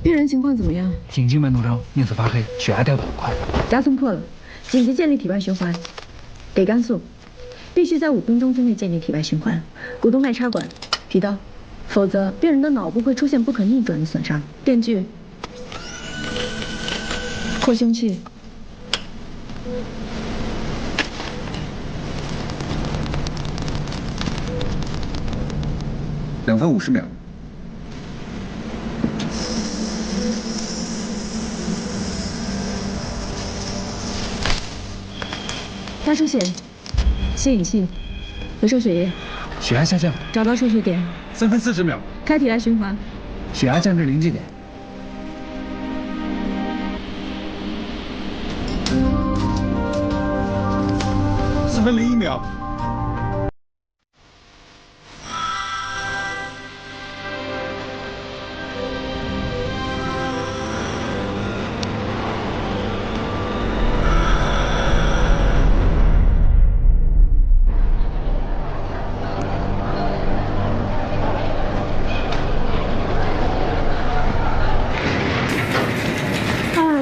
病人情况怎么样？颈静脉怒张，面色发黑，血压掉得很快。夹层破了，紧急建立体外循环，给肝素，必须在5分钟之内建立体外循环。股动脉插管，提刀，否则病人的脑部会出现不可逆转的损伤。电锯，扩胸器。 2分50秒。压出血，吸引器，回收血液，血压下降，找到出血点。3分40秒。开体外循环，血压降至临界点。 4分01秒。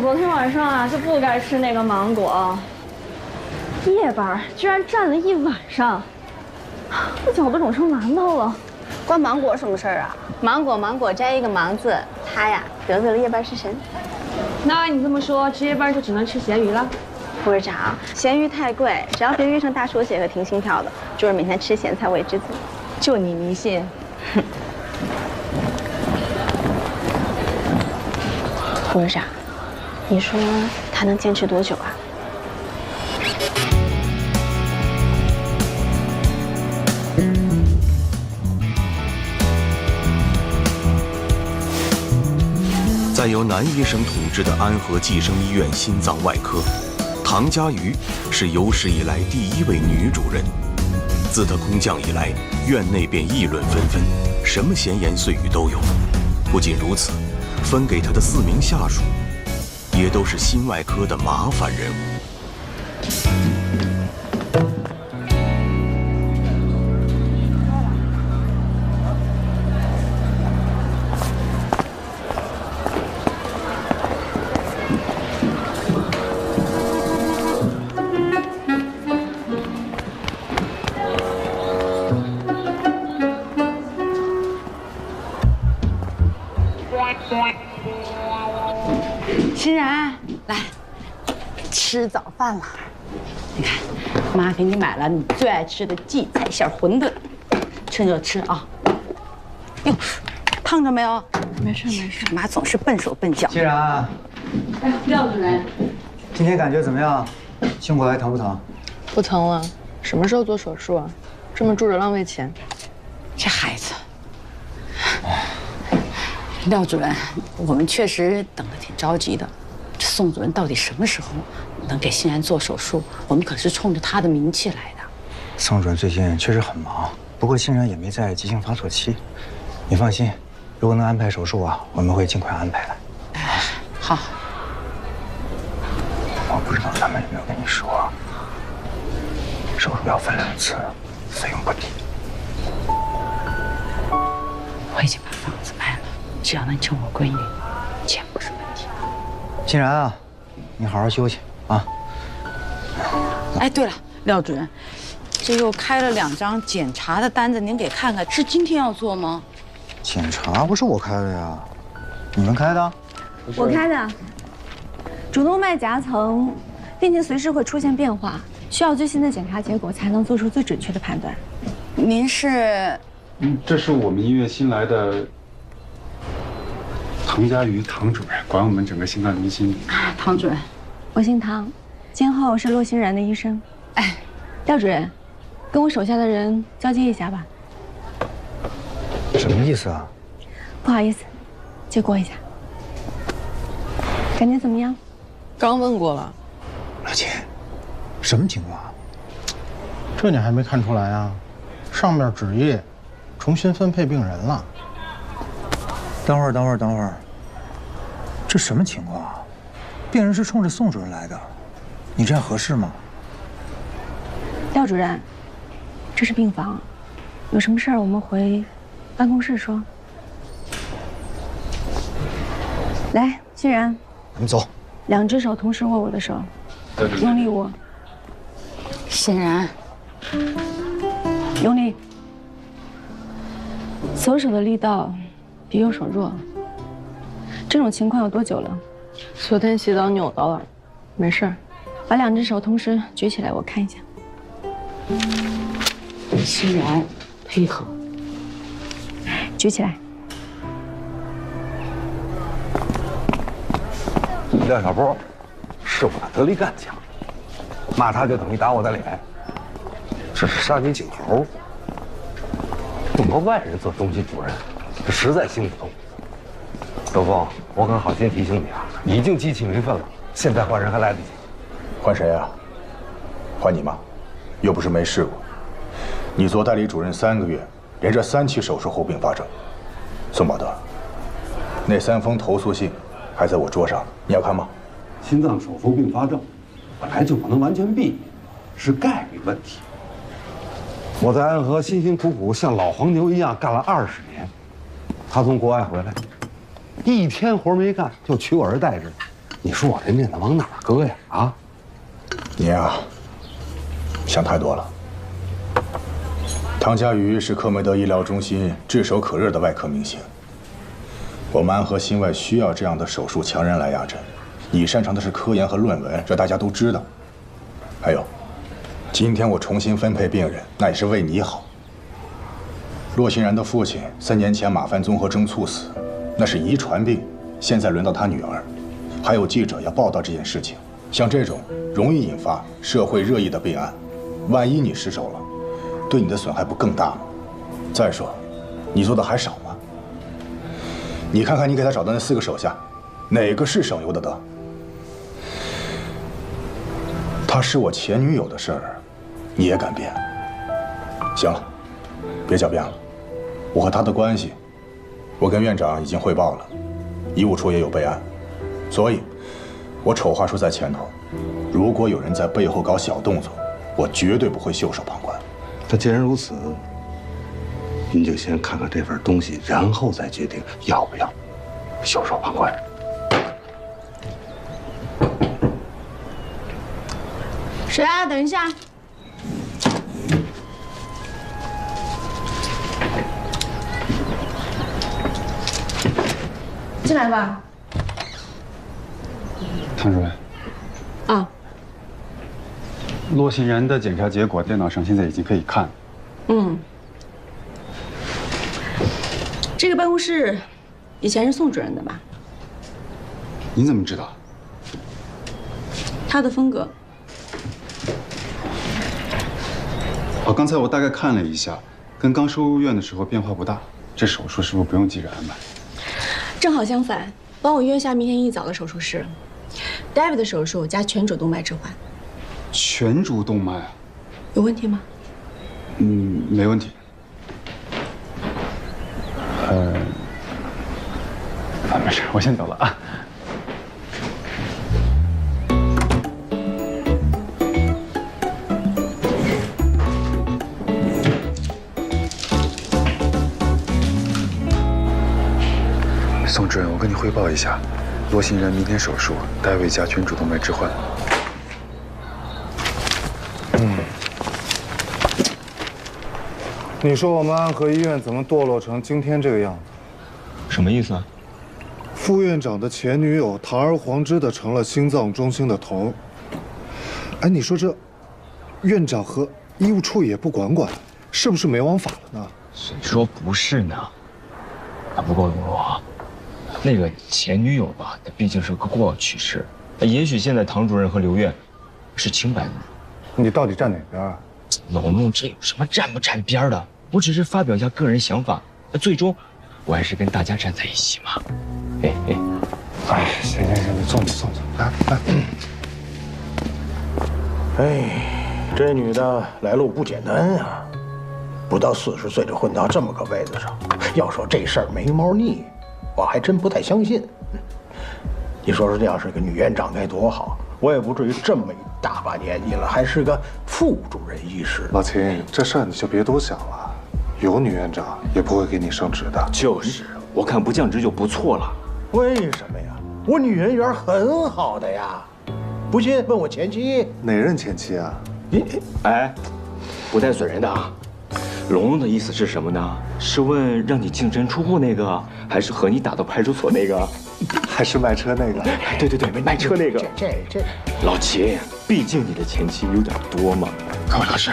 昨天晚上啊就不该吃那个芒果。 夜班居然站了一晚上，我脚都肿成馒头了。关芒果什么事儿啊？芒果摘一个芒字，他呀得罪了夜班食神。那按你这么说，值夜班就只能吃咸鱼了？副市长，咸鱼太贵，只要别约成大出血和停心跳的，就是每天吃咸菜为之罪。就你迷信。哼。副市长，你说他能坚持多久啊？ 在由男医生统治的安和计生医院心脏外科，唐佳瑜是有史以来第1位女主任。自她空降以来，院内便议论纷纷，什么闲言碎语都有。不仅如此，分给她的4名下属，也都是心外科的麻烦人物。 欣然，来吃早饭了。你看，妈给你买了你最爱吃的荠菜馅馄饨，趁热吃啊。哟，烫着没有？没事没事。妈总是笨手笨脚。欣然，哎，廖主任，今天感觉怎么样？胸口还疼不疼？不疼了。什么时候做手术啊？这么住着浪费钱。这孩子。廖主任，我们确实等得挺着急的。这宋主任到底什么时候能给欣然做手术？我们可是冲着他的名气来的。宋主任最近确实很忙，不过欣然也没在急性发作期。你放心，如果能安排手术啊，我们会尽快安排的。好。我不知道他们有没有跟你说，手术要分2次，费用不低。我已经把房子卖了。 只要能救我闺女，钱不是问题。欣然啊，你好好休息啊。哎，对了，廖主任，这又开了2张检查的单子，您给看看，是今天要做吗？检查不是我开的呀，你们开的？我开的。主动脉夹层病情随时会出现变化，需要最新的检查结果才能做出最准确的判断。您是？这是我们医院新来的。 唐佳瑜，唐主任管我们整个心脏中心。唐主任，我姓唐，今后是陆欣然的医生。哎，廖主任，跟我手下的人交接一下吧。什么意思啊？不好意思，借过一下。感觉怎么样？刚问过了。老秦，什么情况？这你还没看出来啊？上面旨意重新分配病人了。等会儿，这什么情况啊？病人是冲着宋主任来的，你这样合适吗？廖主任，这是病房，有什么事儿我们回办公室说。来，欣然，咱们走。2只手同时握我的手，用力握。欣然，用力。左手的力道比右手弱。这种情况有多久了？昨天洗澡扭到了，没事儿。把2只手同时举起来，我看一下。欣然，配合。举起来。廖小波是我的得力干将，骂他就等于打我的脸，这是杀鸡儆猴。用个外人做中心主任，这实在心不痛。周峰，我可好心提醒你啊，已经激起民愤了，现在换人还来得及。换谁啊？换你吗？又不是没试过。你做代理主任3个月，连着3起手术后并发症。宋宝德，那3封投诉信还在我桌上，你要看吗？心脏手术并发症本来就不能完全避免，是概率问题。我在安和辛辛苦苦像老黄牛一样干了20年，他从国外回来，1天活没干就取我而代之，你说我这面子往哪儿搁呀？啊？你呀，想太多了。唐佳瑜是科梅德医疗中心炙手可热的外科明星，我们安和心外需要这样的手术强人来压阵。你擅长的是科研和论文，这大家都知道。还有，今天我重新分配病人，那也是为你好。骆欣然的父亲3年前马泛综合征猝死，那是遗传病，现在轮到他女儿。还有记者要报道这件事情，像这种容易引发社会热议的备案，万一你失手了，对你的损害不更大吗？再说，你做的还少吗？你看看你给他找的那4个手下，哪个是省油的灯？她是我前女友的事儿，你也敢编？行了，别狡辩了。我和她的关系，我跟院长已经汇报了，医务处也有备案，所以，我丑话说在前头，如果有人在背后搞小动作，我绝对不会袖手旁观。那既然如此，您就先看看这份东西，然后再决定要不要袖手旁观。谁啊？等一下。进来吧。唐主任。啊。骆欣然的检查结果电脑上现在已经可以看了。嗯。这个办公室以前是宋主任的吧？你怎么知道？他的风格。刚才我大概看了一下，跟刚收院的时候变化不大。这手术是不是不用急着安排？正好相反，帮我约下明天一早的手术室。David 的手术加全主动脉置换。全主动脉啊？有问题吗？没问题。没事，我先走了啊。宋主任，我跟你汇报一下，骆欣然明天手术，戴维加全主动脉置换。你说我们安和医院怎么堕落成今天这个样子？什么意思啊？副院长的前女友堂而皇之的成了心脏中心的头。哎，你说这院长和医务处也不管管，是不是没王法了呢？谁说不是呢？不过那个前女友吧，她毕竟是个过去式。也许现在唐主任和刘院是清白的。你到底站哪边啊？老孟，这有什么站不站边的？我只是发表一下个人想法，最终我还是跟大家站在一起嘛。哎，行，你坐，来。哎，这女的来路不简单呀，不到40岁就混到这么个位子上。要说这事儿没猫腻，我还真不太相信。你说这要是个女院长该多好，我也不至于这么一大把年纪了，还是个副主任医师。老秦，这事儿你就别多想了，有女院长也不会给你升职的。就是，我看不降职就不错了。为什么呀？我女人缘很好的呀，不信问我前妻。哪任前妻啊？哎，不带损人的啊。龙龙的意思是什么呢？是问让你净身出户那个，还是和你打到派出所那个？还是卖车那个？对，卖车那个。这，老齐，毕竟你的前妻有点多嘛。各位老师，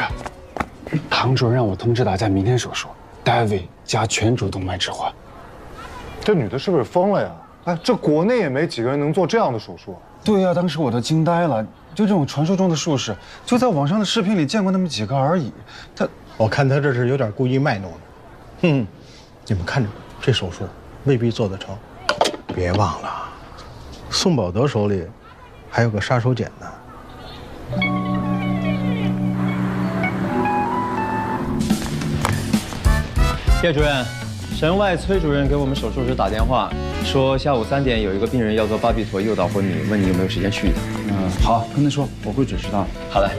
唐主任让我通知大家明天手术，David加全主动脉置换。这女的是不是疯了呀？哎，这国内也没几个人能做这样的手术。对呀，当时我都惊呆了。就这种传说中的术士，就在网上的视频里见过那么几个而已。我看他这是有点故意卖弄的。你们看着，这手术未必做得成。别忘了，宋宝德手里还有个杀手锏呢。叶主任，神外崔主任给我们手术室打电话，说下午3点有一个病人要做巴比妥诱导昏迷，问你有没有时间去一趟。好，跟他说我会准时到。好嘞。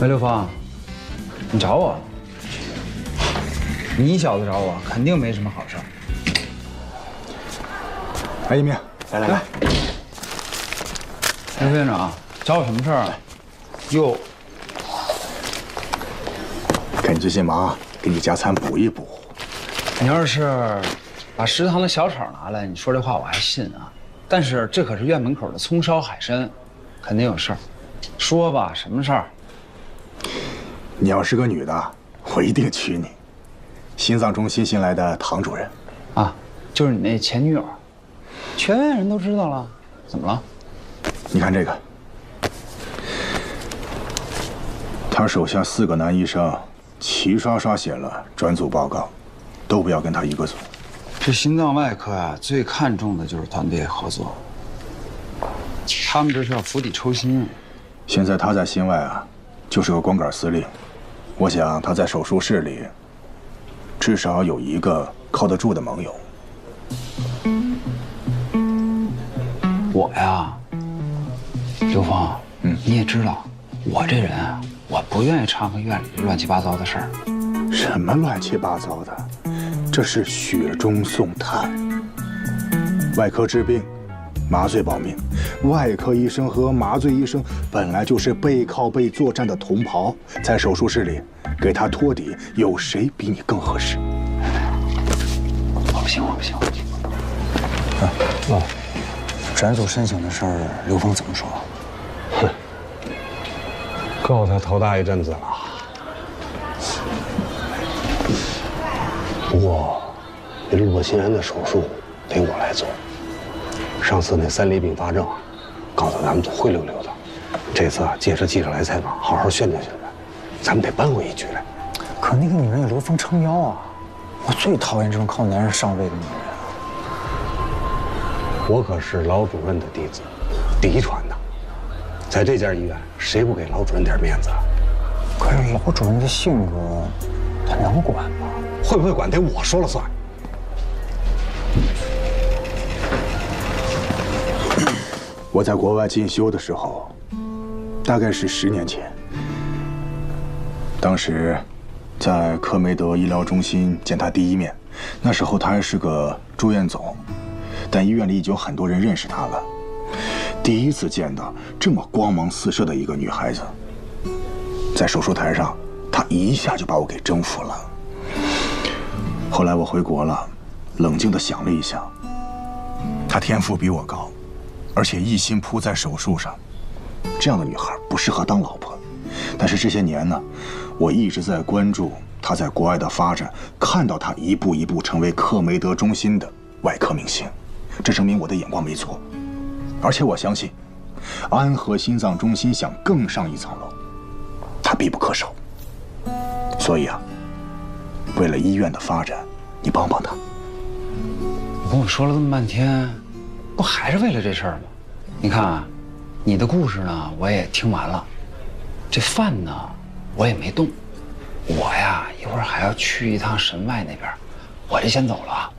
喂，刘峰，你找我？你小子找我，肯定没什么好事。来，一鸣，来。刘副院长，找我什么事儿啊？哟，给你最近忙，给你加餐补一补。你要是把食堂的小炒拿来，你说这话我还信啊。但是这可是院门口的葱烧海参，肯定有事儿。说吧，什么事儿？你要是个女的，我一定娶你。心脏中心新来的唐主任，啊，就是你那前女友，全院人都知道了，怎么了？你看这个，他手下4个男医生齐刷刷写了专组报告，都不要跟他一个组。这心脏外科啊，最看重的就是团队合作。他们这是要釜底抽薪。现在他在心外啊，就是个光杆司令。我想他在手术室里，至少有一个靠得住的盟友。我呀，刘峰，你也知道，我这人啊，我不愿意掺和院里乱七八糟的事儿。什么乱七八糟的？这是雪中送炭。外科治病，麻醉保命。外科医生和麻醉医生本来就是背靠背作战的同袍，在手术室里给他托底，有谁比你更合适？我不行。转组申请的事儿，刘峰怎么说？哼，够他头大一阵子了。不过，这洛心安的手术得我来做。上次那3例并发症，告诉咱们总灰溜溜的。这次啊，借着记者来采访，好好宣传宣传，咱们得扳回一局来。可那个女人有刘峰撑腰啊！我最讨厌这种靠男人上位的女人。我可是老主任的弟子，嫡传的，在这家医院，谁不给老主任点面子啊？可是老主任的性格，他能管吗？会不会管得我说了算。我在国外进修的时候，大概是10年前。当时在科梅德医疗中心见他第一面，那时候他还是个住院总，但医院里已经有很多人认识他了。第一次见到这么光芒四射的一个女孩子，在手术台上，她一下就把我给征服了。后来我回国了，冷静地想了一想，她天赋比我高，而且一心扑在手术上，这样的女孩不适合当老婆。但是这些年呢，我一直在关注她在国外的发展，看到她一步一步成为克梅德中心的外科明星，这证明我的眼光没错。而且我相信，安和心脏中心想更上一层楼，她必不可少。所以啊，为了医院的发展，你帮帮她。你跟我说了这么半天，不还是为了这事儿吗？你看啊，你的故事呢，我也听完了，这饭呢，我也没动。我呀，一会儿还要去一趟神外那边，我就先走了。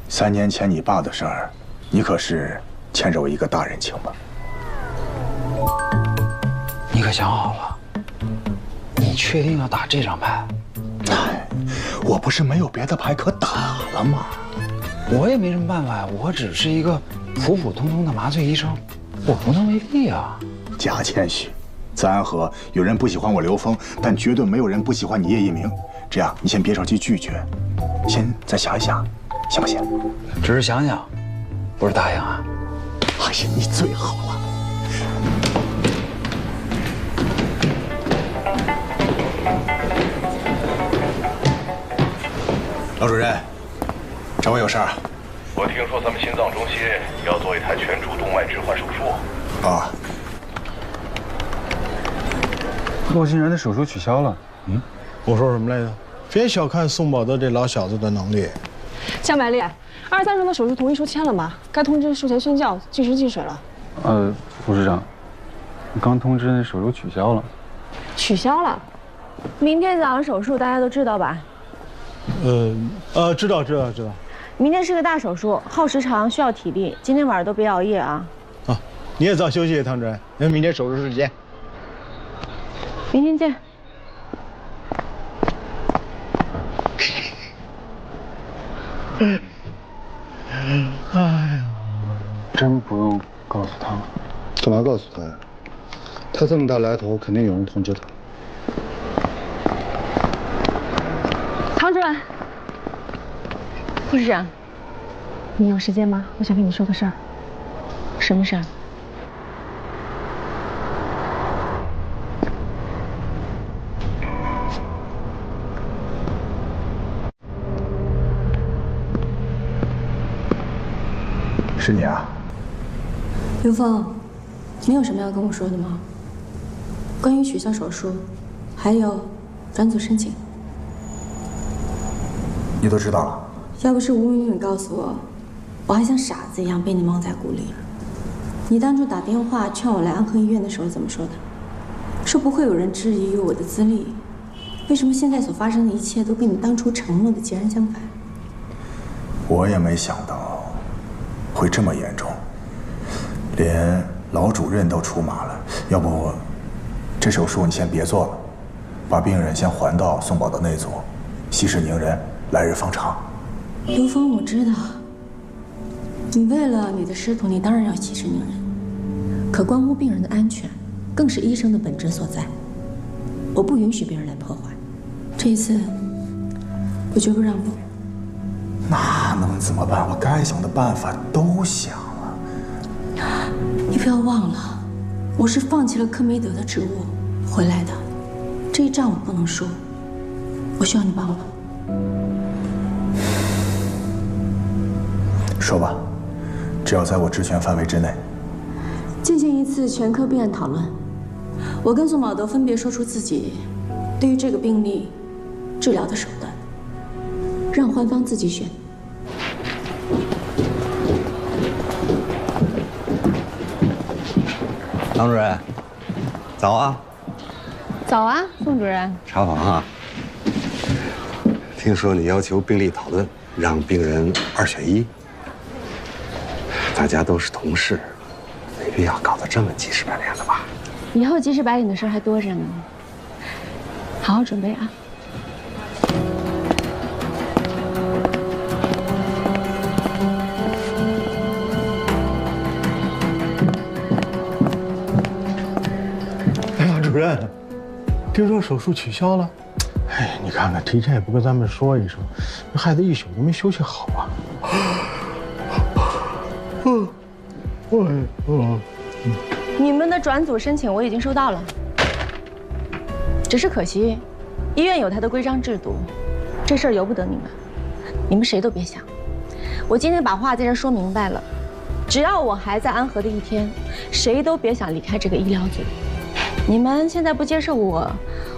3年前你爸的事儿，你可是欠着我一个大人情吧？你你可想好了？你确定要打这张牌？哎，我不是没有别的牌可打了吗？我也没什么办法呀，我只是一个普普通通的麻醉医生，我无能为力啊。假谦虚，在安和有人不喜欢我刘峰，但绝对没有人不喜欢你叶一鸣。这样，你先别着急拒绝，先再想一想，行不行？只是想想，不是答应啊。哎呀，你最好了。老主任，找我有事儿？我听说咱们心脏中心要做一台全主动脉置换手术。啊。洛心然的手术取消了。我说什么来着？别小看宋宝德这老小子的能力。江百丽，23周的手术同意书签了吗？该通知术前宣教，计时计水了。护士长，刚通知那手术取消了。取消了？明天早上手术，大家都知道吧？知道。明天是个大手术，耗时长，需要体力。今天晚上都别熬夜啊！啊，你也早休息，唐主任。那明天手术时间。明天见。哎呀，真不用告诉他吗？干嘛告诉他呀？他这么大来头，肯定有人通知他。唐主任，护士长，你有时间吗？我想跟你说个事儿。什么事儿？是你啊，刘峰，你有什么要跟我说的吗？关于取消手术，还有转组申请，你都知道了。要不是吴敏敏告诉我，我还像傻子一样被你蒙在鼓里。你当初打电话劝我来安和医院的时候怎么说的？说不会有人质疑我的资历。为什么现在所发生的一切都跟你当初承诺的截然相反？我也没想到会这么严重，连老主任都出马了。要不，这手术你先别做了，把病人先还到宋宝德那组，息事宁人，来日方长。刘峰，我知道，你为了你的师徒，你当然要息事宁人。可关乎病人的安全，更是医生的本职所在。我不允许别人来破坏。这一次，我绝不让步。那能怎么办？我该想的办法都想了。你不要忘了，我是放弃了科梅德的职务回来的，这一仗我不能输。我需要你帮我。说吧，只要在我职权范围之内。进行一次全科病案讨论，我跟宋宝德分别说出自己对于这个病例治疗的手段，让患方自己选。唐主任，早啊！早啊，宋主任。查房啊！听说你要求病例讨论，让病人2选1。大家都是同事，没必要搞得这么急事白脸的吧？以后急事白脸的事还多着呢，好好准备啊。主任，听说手术取消了。哎，你看看，提前也不跟咱们说一声，这孩子一宿都没休息好啊。你们的转组申请我已经收到了，只是可惜，医院有它的规章制度，这事儿由不得你们，你们谁都别想。我今天把话在这说明白了，只要我还在安和的一天，谁都别想离开这个医疗组。你们现在不接受我，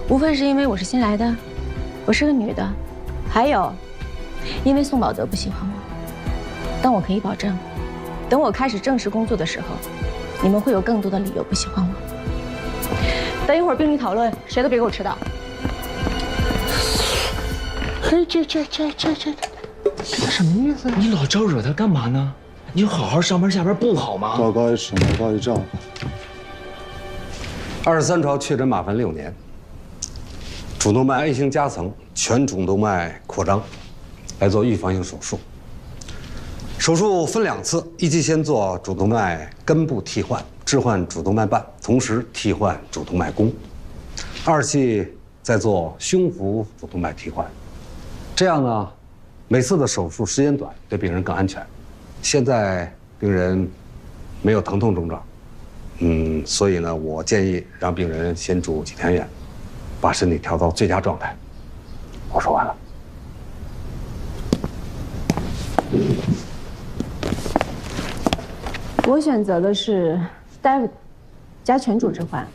无非是因为我是新来的，我是个女的，还有，因为宋宝德不喜欢我。但我可以保证，等我开始正式工作的时候，你们会有更多的理由不喜欢我。等一会儿病例讨论，谁都别给我迟到。嘿，这什么意思？你老招惹他干嘛呢？你就好好上班下班不好吗？道高一尺，魔高一丈。23朝确诊马凡6年，主动脉 A 型夹层，全主动脉扩张，来做预防性手术。手术分2次，一期先做主动脉根部替换，置换主动脉瓣，同时替换主动脉弓。2期再做胸腹主动脉替换。这样呢，每次的手术时间短，对病人更安全。现在病人没有疼痛症状，所以呢，我建议让病人先住几天院，把身体调到最佳状态。我说完了。我选择的是 David 加全主置换。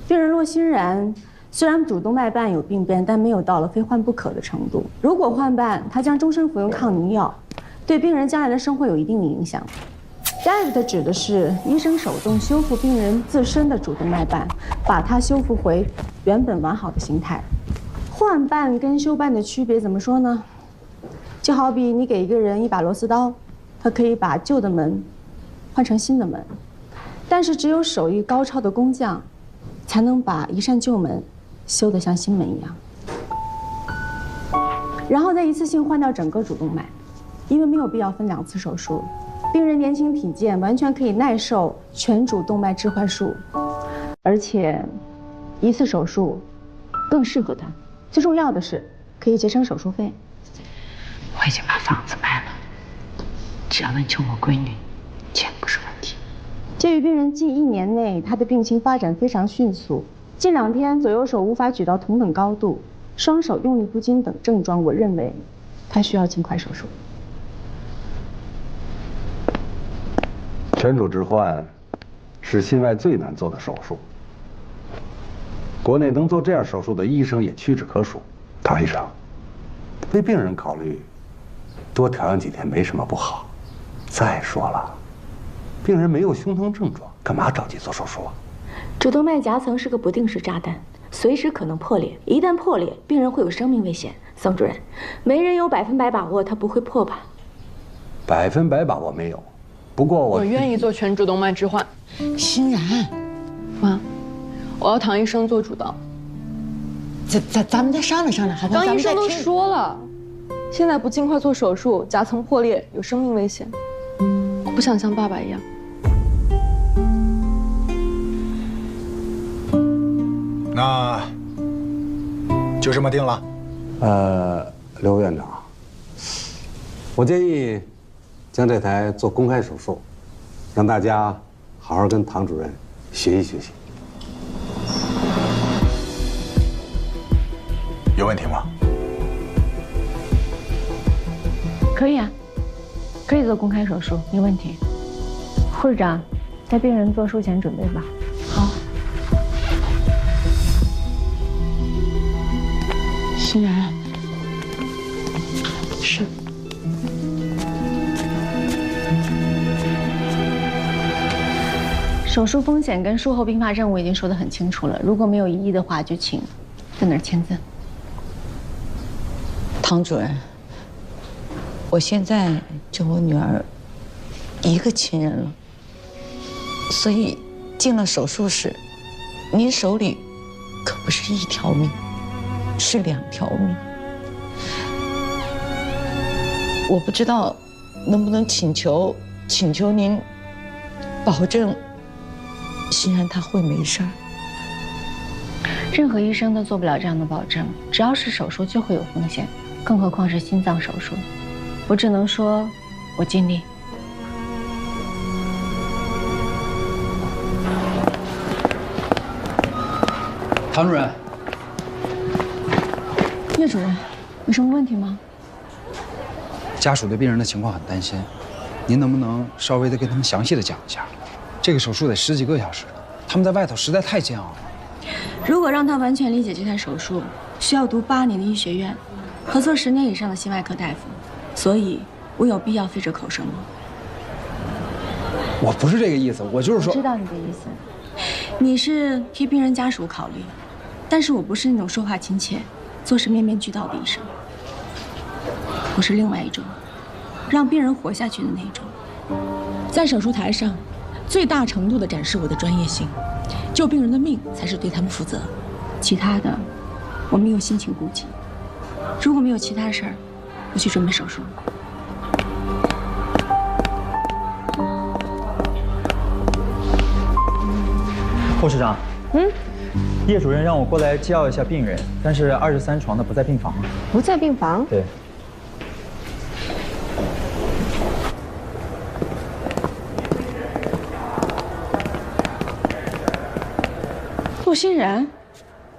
病人洛欣然虽然主动脉瓣有病变，但没有到了非换不可的程度。如果换瓣，他将终身服用抗凝药，对病人将来的生活有一定的影响。David 指的是医生手动修复病人自身的主动脉瓣，把它修复回原本完好的形态。换瓣跟修瓣的区别怎么说呢？就好比你给一个人一把螺丝刀，他可以把旧的门换成新的门，但是只有手艺高超的工匠，才能把一扇旧门修得像新门一样，然后再一次性换掉整个主动脉，因为没有必要分2次手术。病人年轻体健，完全可以耐受全主动脉置换术，而且一次手术更适合他。最重要的是，可以节省手术费。我已经把房子卖了，只要能救我闺女，钱不是问题。鉴于病人近1年内他的病情发展非常迅速，近2天左右手无法举到同等高度，双手用力不禁等症状，我认为他需要尽快手术。全主置换是心外最难做的手术，国内能做这样手术的医生也屈指可数。唐医生，为病人考虑，多调养几天没什么不好。再说了，病人没有胸疼症状，干嘛着急做手术啊？主动脉夹层是个不定时炸弹，随时可能破裂。一旦破裂，病人会有生命危险。宋主任，没人有100%把握它不会破吧？100%把握没有，不过我愿意做全主动脉置换。欣然，妈，我要唐医生做主导。咱们再商量商量，好不好？刚医生都说了，现在不尽快做手术，夹层破裂有生命危险。我不想像爸爸一样。那就这么定了。刘院长，我建议将这台做公开手术，让大家好好跟唐主任学习学习。有问题吗？可以啊，可以做公开手术，没问题。护士长，带病人做术前准备吧。好。欣然，是。手术风险跟术后并发症我已经说得很清楚了，如果没有异议的话，就请在那儿签字。唐主任，我现在就我女儿一个亲人了，所以进了手术室，您手里可不是1条命，是2条命。我不知道能不能请求您保证欣然她会没事儿。任何医生都做不了这样的保证，只要是手术就会有风险，更何况是心脏手术。我只能说，我尽力。唐主任，叶主任，有什么问题吗？家属对病人的情况很担心，您能不能稍微的跟他们详细的讲一下？这个手术得10几个小时，他们在外头实在太煎熬了。如果让他完全理解这台手术，需要读8年的医学院，和做10年以上的心外科大夫，所以我有必要费这口舌吗？我不是这个意思，我就是说，我知道你的意思，你是替病人家属考虑，但是我不是那种说话亲切、做事面面俱到的医生，我是另外一种，让病人活下去的那种，在手术台上，最大程度地展示我的专业性，救病人的命才是对他们负责，其他的我没有心情顾及。如果没有其他事儿，我去准备手术。护士长，叶主任让我过来介绍一下病人，但是23床的不在病房。不在病房？对。陆欣然，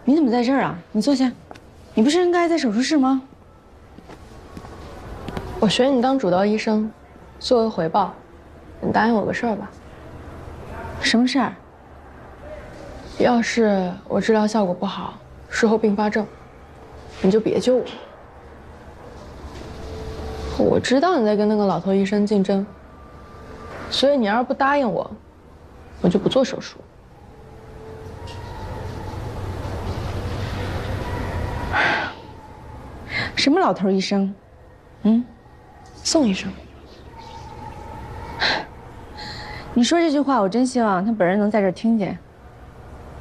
你怎么在这儿啊？你坐下。你不是应该在手术室吗？我选你当主刀医生，作为回报，你答应我个事儿吧。什么事儿？要是我治疗效果不好，术后并发症，你就别救我。我知道你在跟那个老头医生竞争，所以你要是不答应我，我就不做手术。什么老头医生？宋医生。你说这句话，我真希望他本人能在这儿听见。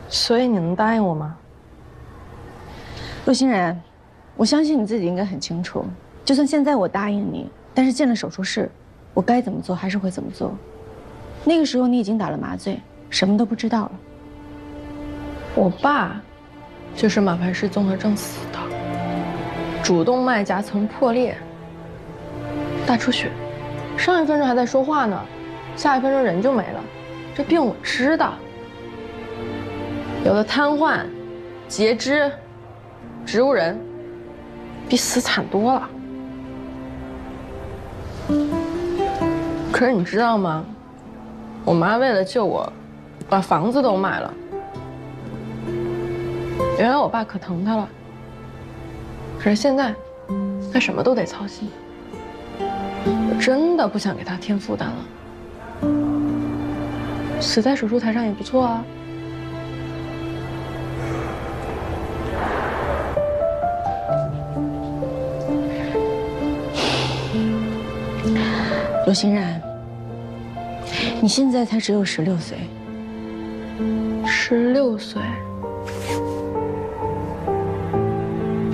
所以你能答应我吗？陆欣然，我相信你自己应该很清楚，就算现在我答应你，但是进了手术室，我该怎么做还是会怎么做。那个时候你已经打了麻醉，什么都不知道了。我爸就是马牌氏综合症死的，主动脉夹层破裂，大出血，上一分钟还在说话呢，下一分钟人就没了。这病我知道。有的瘫痪、截肢、植物人，比死惨多了。可是你知道吗？我妈为了救我，把房子都卖了。原来我爸可疼她了，可是现在，他什么都得操心。我真的不想给他添负担了。死在手术台上也不错啊。陆欣然，你现在才只有16岁。16岁，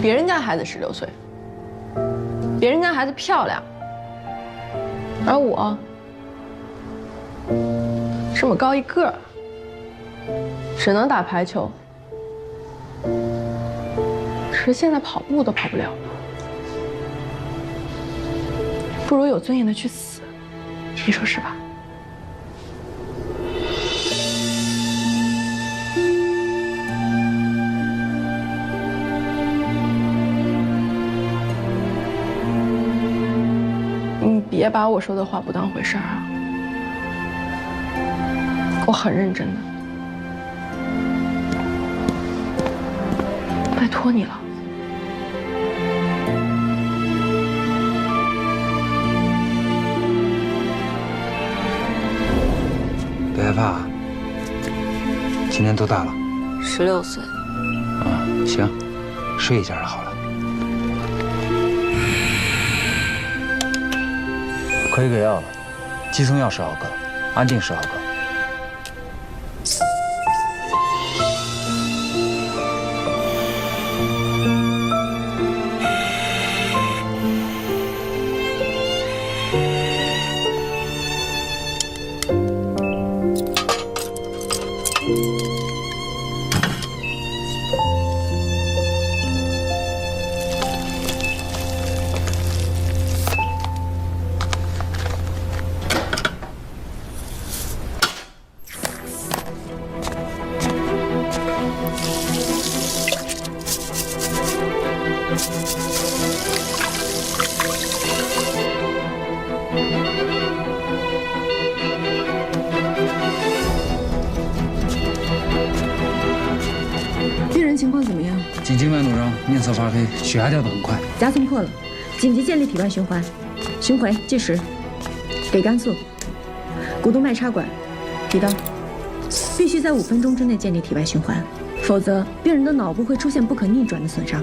别人家孩子16岁，别人家孩子漂亮，而我这么高一个儿，只能打排球，可是现在跑步都跑不了了。不如有尊严的去死，你说是吧？你别把我说的话不当回事儿啊！我很认真的，拜托你了。别害怕，今年多大了？16岁。行，睡一觉就好了。可以给药了，肌松药10毫克，安定10毫克。病人情况怎么样？颈静脉怒张，面色发黑，血压掉得很快，夹层破了，紧急建立体外循环，巡回计时，给肝素，股动脉插管，提刀，必须在5分钟之内建立体外循环，否则病人的脑部会出现不可逆转的损伤。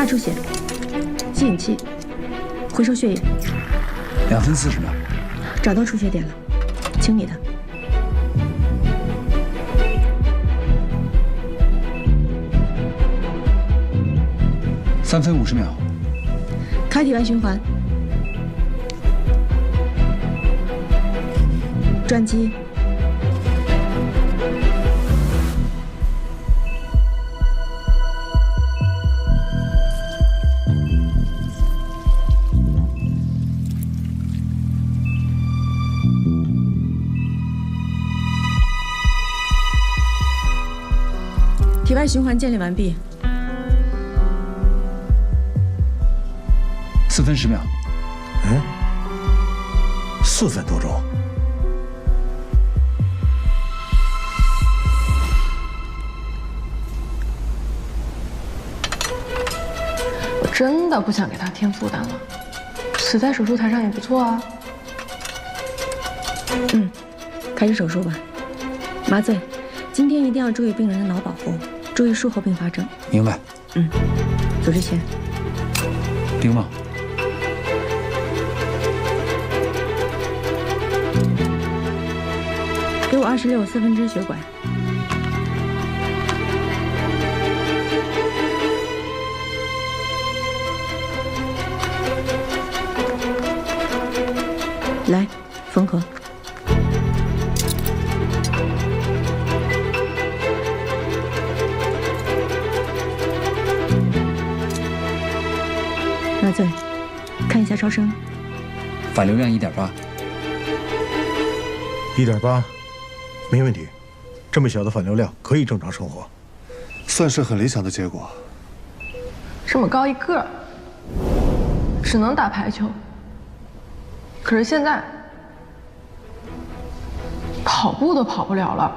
大出血，吸引器，回收血液。2分40秒，找到出血点了，清理它。3分50秒，开体外循环，转机。体外循环建立完毕。4分10秒。4分多钟。我真的不想给他添负担了，死在手术台上也不错啊。开始手术吧。麻醉，今天一定要注意病人的脑保护，注意术后并发症。明白。组织前。丁旺。给我26/4分之血管。来，缝合。麻醉，看一下超声。反流量1.8。1.8，没问题。这么小的反流量可以正常生活，算是很理想的结果。这么高一个，只能打排球。可是现在跑步都跑不了了。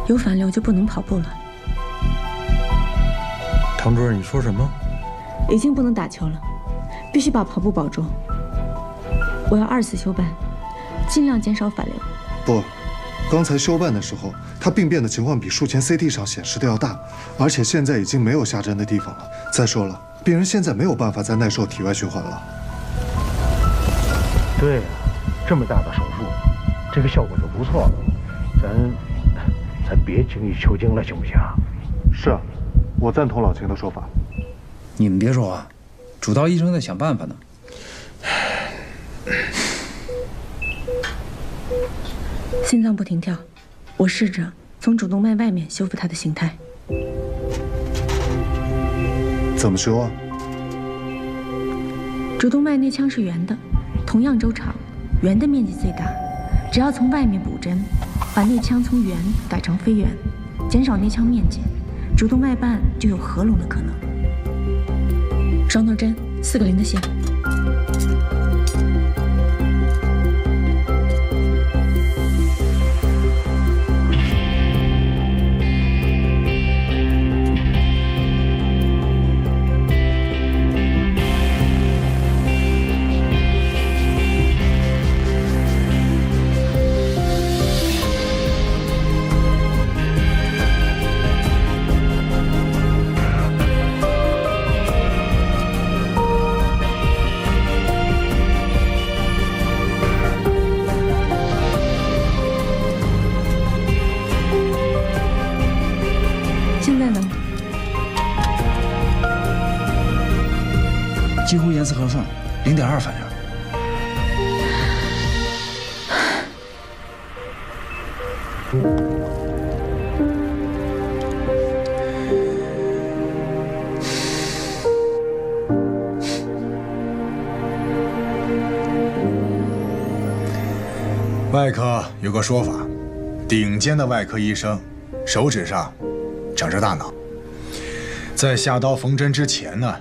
有反流就不能跑步了。唐主任，你说什么？已经不能打球了，必须把跑步保住。我要2次休办，尽量减少反流。不，刚才休办的时候，他病变的情况比术前 CT 上显示的要大，而且现在已经没有下针的地方了。再说了，病人现在没有办法再耐受体外循环了。对呀，这么大的手术，这个效果是不错的。咱别精益求精了，行不行？是啊，我赞同老秦的说法。你们别说话，主刀医生在想办法呢。心脏不停跳，我试着从主动脉外面修复它的形态。怎么修啊？主动脉内腔是圆的，同样周长，圆的面积最大。只要从外面补针，把内腔从圆改成非圆，减少内腔面积，主动脉瓣就有合拢的可能。双头针，4个0的线。几乎严丝合缝，0.2反流。外科有个说法，顶尖的外科医生手指上长着大脑，在下刀缝针之前呢，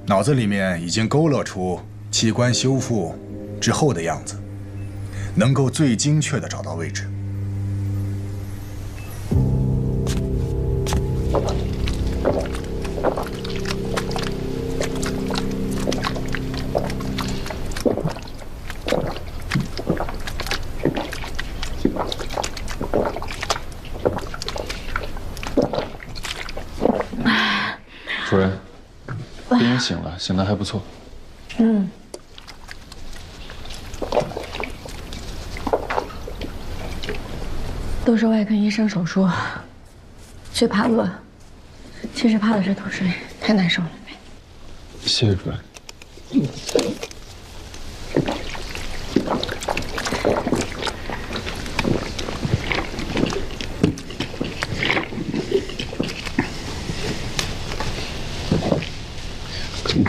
脑子里面已经勾勒出器官修复之后的样子，能够最精确地找到位置。主任，病人醒了，醒得还不错。嗯。都说外科医生手术最怕饿，其实怕的是脱水，太难受了。谢谢主任。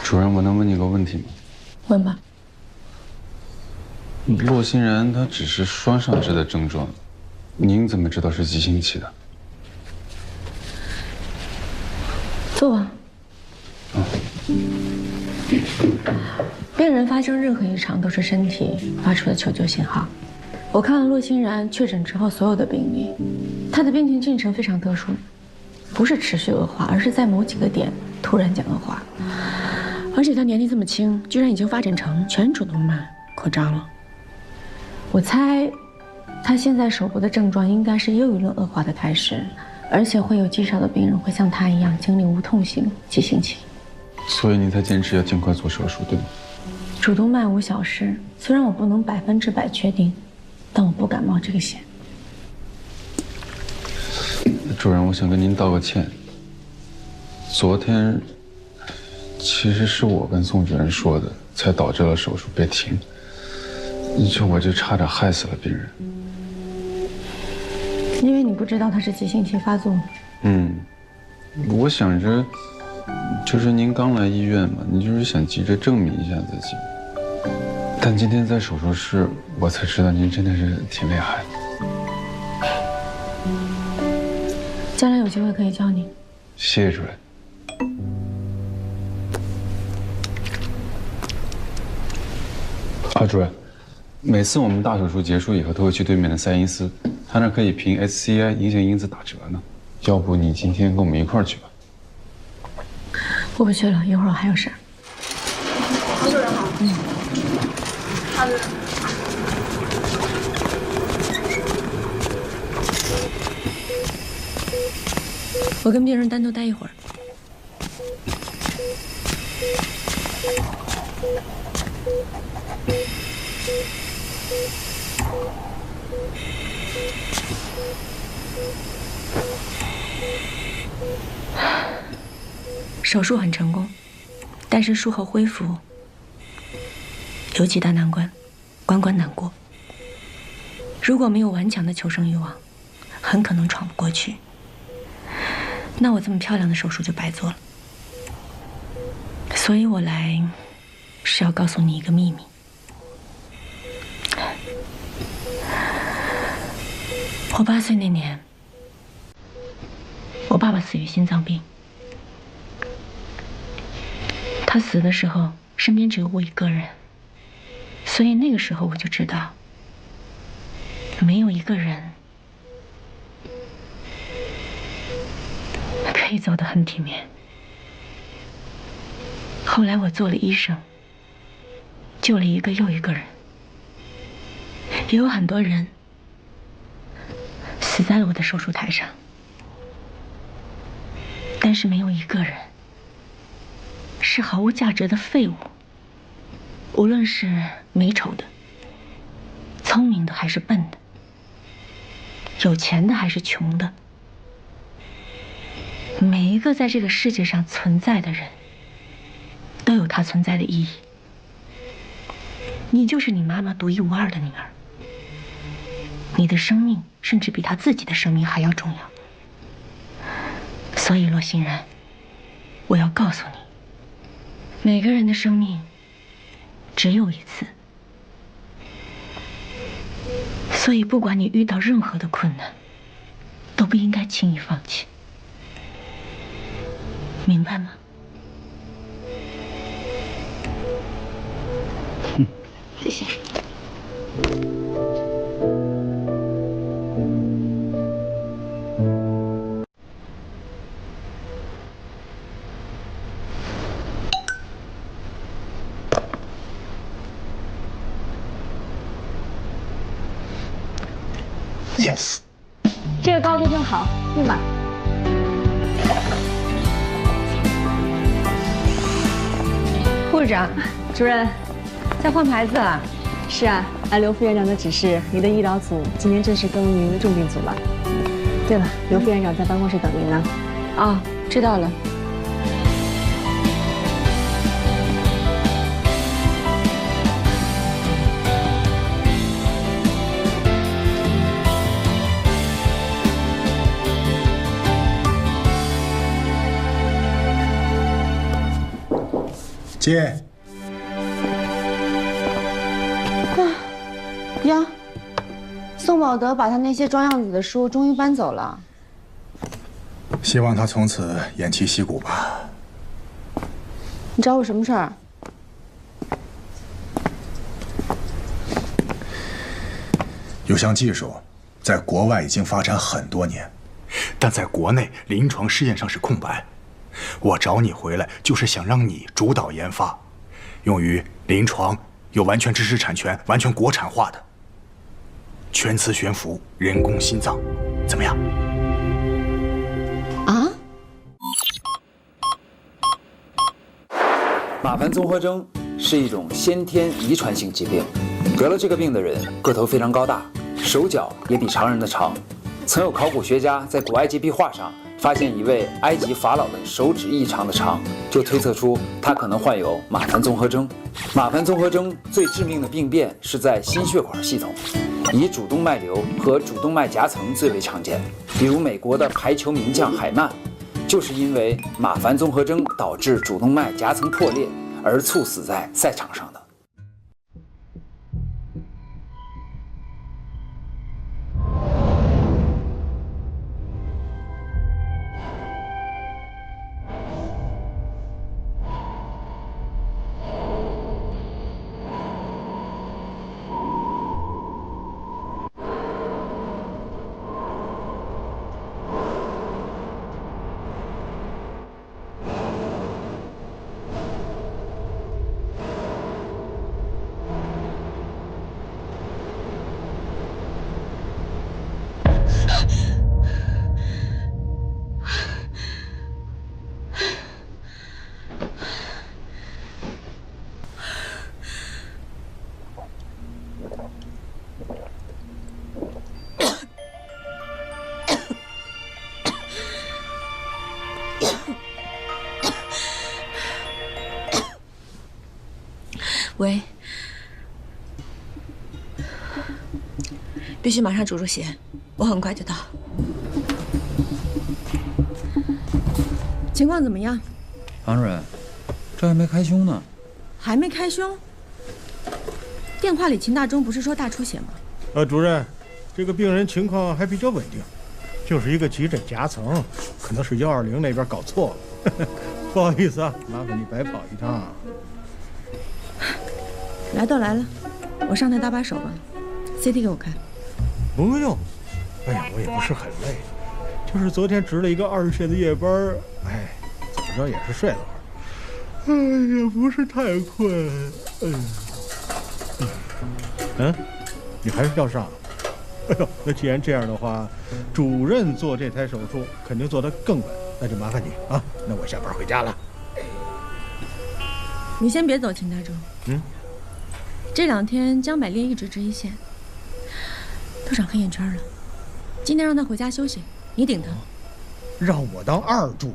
主任，我能问你个问题吗？问吧。洛欣然他只是双上肢的症状，您怎么知道是急性期的？坐吧。病人发生任何异常都是身体发出的求救信号。我看了洛欣然确诊之后所有的病例，他的病情进程非常特殊，不是持续恶化，而是在某几个点突然间恶化。而且他年纪这么轻，居然已经发展成全主动脉扩张了。我猜，他现在手部的症状应该是又一轮恶化的开始，而且会有极少的病人会像他一样经历无痛型急性期。所以您才坚持要尽快做手术，对吗？主动脉无小事，虽然我不能100%确定，但我不敢冒这个险。主任，我想跟您道个歉。昨天其实是我跟宋主任说的，才导致了手术被停。我就差点害死了病人。因为你不知道他是急性期发作。我想着，就是您刚来医院嘛，你就是想急着证明一下自己。但今天在手术室，我才知道您真的是挺厉害的。将来有机会可以教你。谢谢主任。主任，每次我们大手术结束以后，都会去对面的赛因斯，他那可以凭 SCI 影响因子打折呢。要不你今天跟我们一块儿去吧？我不去了，一会儿我还有事儿。唐主任好。唐主任。我跟病人单独待一会儿。手术很成功，但是术后恢复有几大难关，关关难过。如果没有顽强的求生欲望，很可能闯不过去。那我这么漂亮的手术就白做了。所以我来是要告诉你一个秘密。我8岁那年，我爸爸死于心脏病。他死的时候，身边只有我一个人，所以那个时候我就知道，没有一个人可以走得很体面。后来我做了医生，救了一个又一个人，也有很多人死在了我的手术台上，但是没有一个人是毫无价值的废物。无论是美丑的、聪明的还是笨的，有钱的还是穷的，每一个在这个世界上存在的人都有他存在的意义。你就是你妈妈独一无二的女儿，你的生命甚至比她自己的生命还要重要。所以洛欣然，我要告诉你，每个人的生命只有一次，所以不管你遇到任何的困难，都不应该轻易放弃，明白吗？谢谢。Yes， 这个高度正好，用吧。部长，主任，在换牌子啊？是啊，按刘副院长的指示，你的医疗组今天正式更名重病组了。对了，刘副院长在办公室等您呢。啊，知道了。进。呀，宋宝德把他那些装样子的书终于搬走了。希望他从此偃旗息鼓吧。你找我什么事儿？有项技术，在国外已经发展很多年，但在国内临床试验上是空白。我找你回来，就是想让你主导研发，用于临床，有完全知识产权、完全国产化的全磁悬浮人工心脏，怎么样？啊？马盘综合征是一种先天遗传性疾病，得了这个病的人个头非常高大，手脚也比常人的长。曾有考古学家在古埃及壁画上发现一位埃及法老的手指异常的长，就推测出他可能患有马盘综合征。马盘综合征最致命的病变是在心血管系统，以主动脉瘤和主动脉夹层最为常见。比如美国的排球名将海曼，就是因为马盘综合征导致主动脉夹层破裂而猝死在赛场上的。喂，必须马上煮入血，我很快就到。情况怎么样？唐主任，这还没开胸呢。还没开胸？电话里秦大忠不是说大出血吗？主任，这个病人情况还比较稳定，就是一个急诊夹层，可能是120那边搞错了。不好意思啊，麻烦你白跑一趟。来都来了，我上台搭把手吧。CT 给我看。不用，哎呀，我也不是很累，就是昨天值了一个20线的夜班，哎，怎么着也是睡了会儿，哎，也不是太困，你还是要上？哎呦，那既然这样的话，主任做这台手术肯定做得更稳，那就麻烦你啊。那我下班回家了。你先别走，秦大忠。这2天江百烈一直值一线，都长黑眼圈了。今天让他回家休息，你顶他。让我当2助？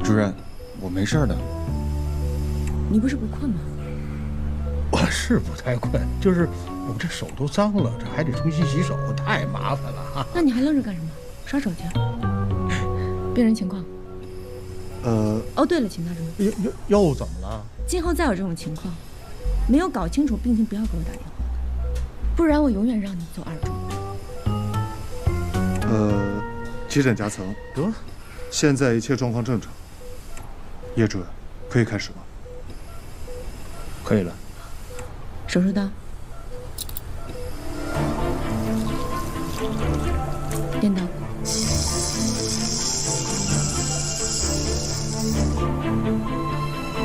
主任，我没事的。你不是不困吗？我是不太困，就是我这手都脏了，这还得重新洗手，太麻烦了啊。那你还愣着干什么？刷手去。病人情况？哦，对了，秦大忠，又怎么了？今后再有这种情况，没有搞清楚病情，不要给我打电话，不然我永远让你做2助。急诊夹层得，现在一切状况正常。叶主任，可以开始吗？可以了。手术刀，电刀，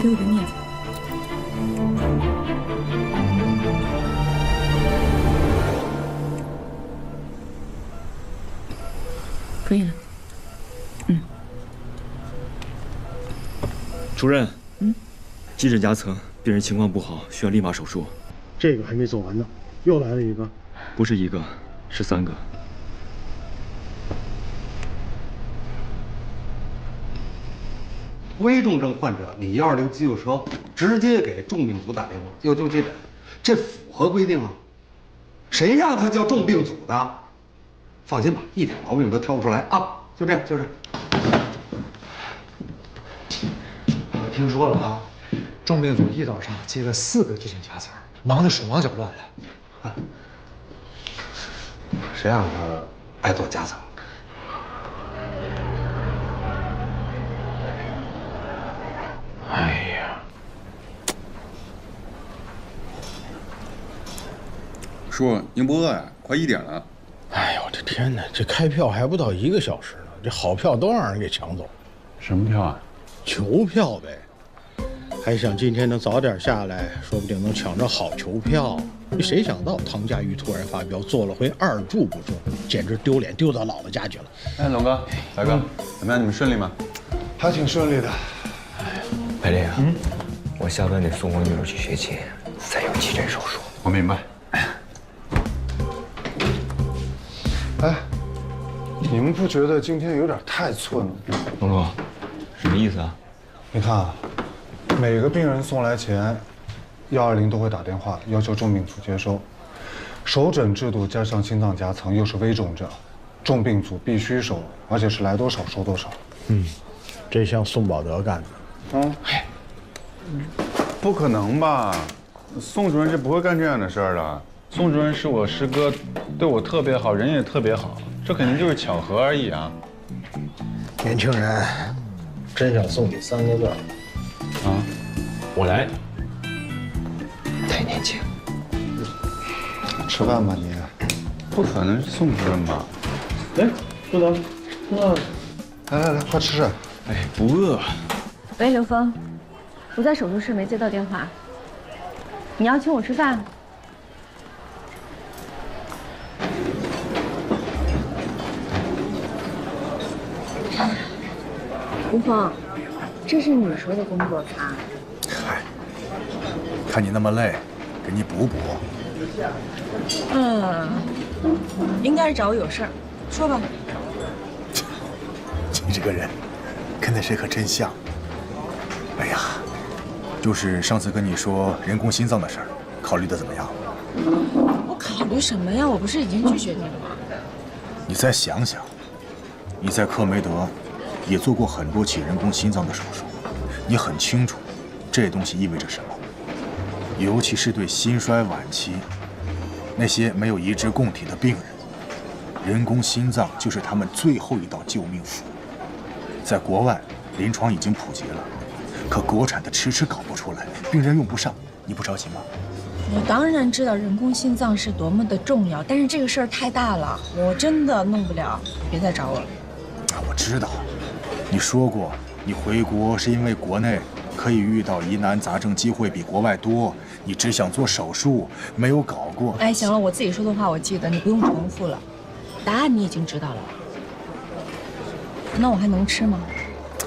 给我个镊子。可以了。主任，急诊夹层，病人情况不好，需要立马手术。这个还没做完呢，又来了一个。不是一个，是3个。危重症患者，你120急救车直接给重病组打电话要救急诊，这符合规定啊？谁让他叫重病组的？放心吧，一点毛病都挑不出来啊！就这样，就这样。我听说了啊，重病组一早上接了4个急诊夹层，忙得手忙脚乱的。啊，谁让他爱做夹层？哎呀，叔，您不饿呀？快1点了。哎呦，我的天哪！这开票还不到1个小时呢，这好票都让人给抢走。什么票啊？球票呗。还想今天能早点下来，说不定能抢着好球票。谁想到唐家玉突然发飙，做了回2注不中，简直丢脸丢到姥姥家去了。哎，龙哥、白哥，怎么样？你们顺利吗？还挺顺利的。白丽啊，我下班得送我女儿去学琴，再有急诊手术。我明白。哎，你们不觉得今天有点太寸了？龙哥，什么意思啊？你看啊，每个病人送来前，120都会打电话要求重病组接收。首诊制度加上心脏夹层又是危重症，重病组必须收，而且是来多少收多少。这像宋保德干的。不可能吧？宋主任是不会干这样的事儿的。宋主任是我师哥，对我特别好，人也特别好，这肯定就是巧合而已啊。年轻人，真想送你3个字啊，我来。太年轻。吃饭吧你。不可能是宋主任吧？来，坐等。来，快吃。哎，不饿。喂，刘峰，我在手术室没接到电话，你要请我吃饭？吴峰，这是你说的工作餐。嗨，看你那么累，给你补补。应该是找我有事儿，说吧。你这个人，跟那谁可真像。哎呀，就是上次跟你说人工心脏的事儿，考虑的怎么样？我考虑什么呀？我不是已经拒绝你了吗？你再想想，你在克梅德也做过很多起人工心脏的手术，你很清楚这东西意味着什么，尤其是对心衰晚期那些没有移植供体的病人，人工心脏就是他们最后一道救命符。在国外临床已经普及了，可国产的迟迟搞不出来，病人用不上，你不着急吗？我当然知道人工心脏是多么的重要，但是这个事儿太大了，我真的弄不了，别再找我了。我知道，你说过你回国是因为国内可以遇到疑难杂症机会比国外多，你只想做手术，没有搞过。哎，行了，我自己说的话我记得，你不用重复了，答案你已经知道了。那我还能吃吗？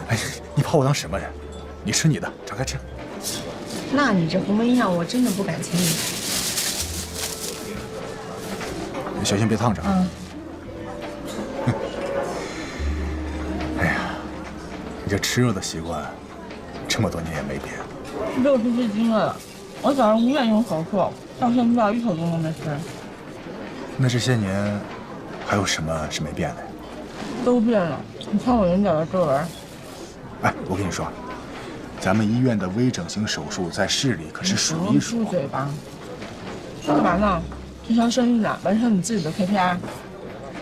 哎，你把我当什么人？你吃你的，敞开吃。那你这红梅样，我真的不敢轻易吃。小心别烫着。哎呀，你这吃肉的习惯，这么多年也没变。60岁斤了，我早上5点钟手术，到现在1口钟都没吃。那这些年，还有什么是没变的？都变了，你看我眼角的皱纹。哎，我跟你说，咱们医院的微整形手术在市里可是数一数。住嘴吧！干嘛呢？推销生意呢，完成你自己的 KPI。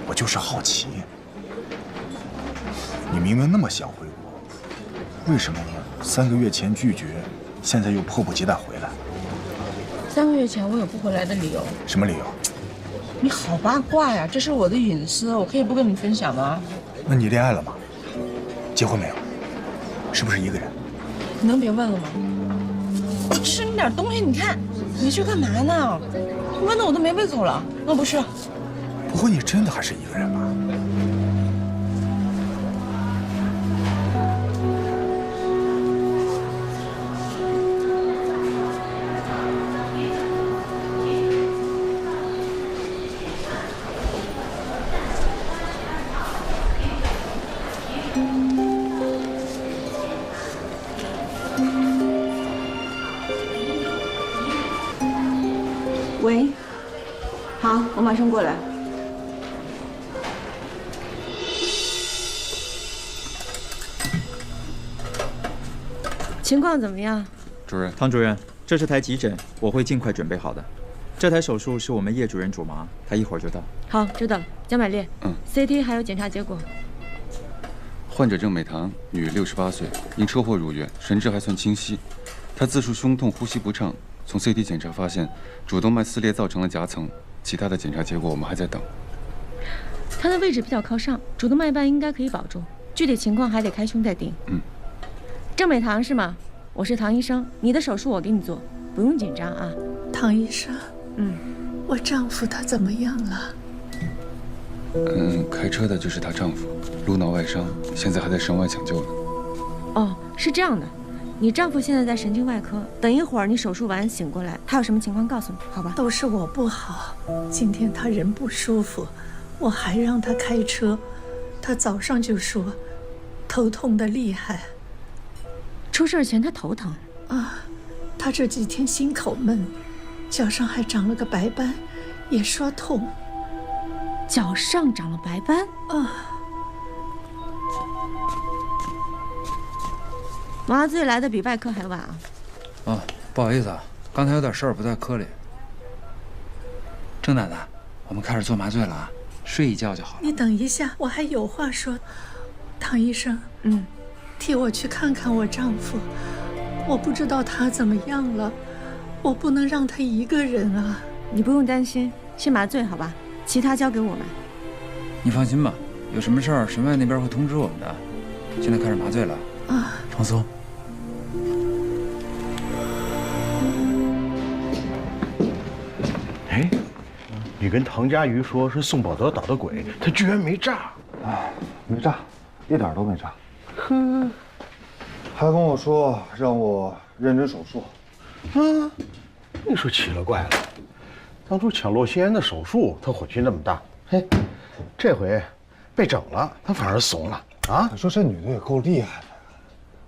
我就是好奇，你明明那么想回国，为什么3个月前拒绝，现在又迫不及待回来？3个月前我有不回来的理由。什么理由？你好八卦呀！这是我的隐私，我可以不跟你分享吗？那你恋爱了吗？结婚没有？是不是一个人？你能别问了吗？吃你点东西，你看你去干嘛呢？问的我都没胃口了。那不是？不会你真的还是一个人吧？马上过来。情况怎么样？主任，唐主任，这是台急诊，我会尽快准备好的。这台手术是我们叶主任主麻，他一会儿就到。好，知道了。江百烈，CT 还有检查结果。患者郑美棠，女，68岁，因车祸入院，神志还算清晰。她自述胸痛、呼吸不畅。从 CT 检查发现，主动脉撕裂造成了夹层。其他的检查结果我们还在等。她的位置比较靠上，主动脉瓣应该可以保住，具体情况还得开胸再定。郑美棠是吗？我是唐医生，你的手术我给你做，不用紧张啊。唐医生，我丈夫他怎么样了？开车的就是她丈夫，颅脑外伤，现在还在省外抢救呢。哦，是这样的，你丈夫现在在神经外科，等一会儿你手术完醒过来，他有什么情况告诉你，好吧？都是我不好，今天他人不舒服，我还让他开车，他早上就说头痛的厉害。出事前他头疼啊，他这几天心口闷，脚上还长了个白斑，也说痛。脚上长了白斑啊。麻醉来的比外科还晚啊。不好意思啊，刚才有点事儿不在科里。郑奶奶，我们开始做麻醉了啊，睡一觉就好了。你等一下，我还有话说。唐医生，替我去看看我丈夫，我不知道他怎么样了，我不能让他一个人啊。你不用担心，先麻醉好吧，其他交给我们。你放心吧，有什么事儿神外那边会通知我们的。现在开始麻醉了啊，放松。哎，你跟唐佳瑜说是宋宝德捣的鬼，他居然没炸。没炸，一点都没炸。还跟我说让我认真手术。你说奇了怪了，当初抢洛心妍的手术，他火气那么大，嘿，这回被整了，他反而怂了啊！你说这女的也够厉害的，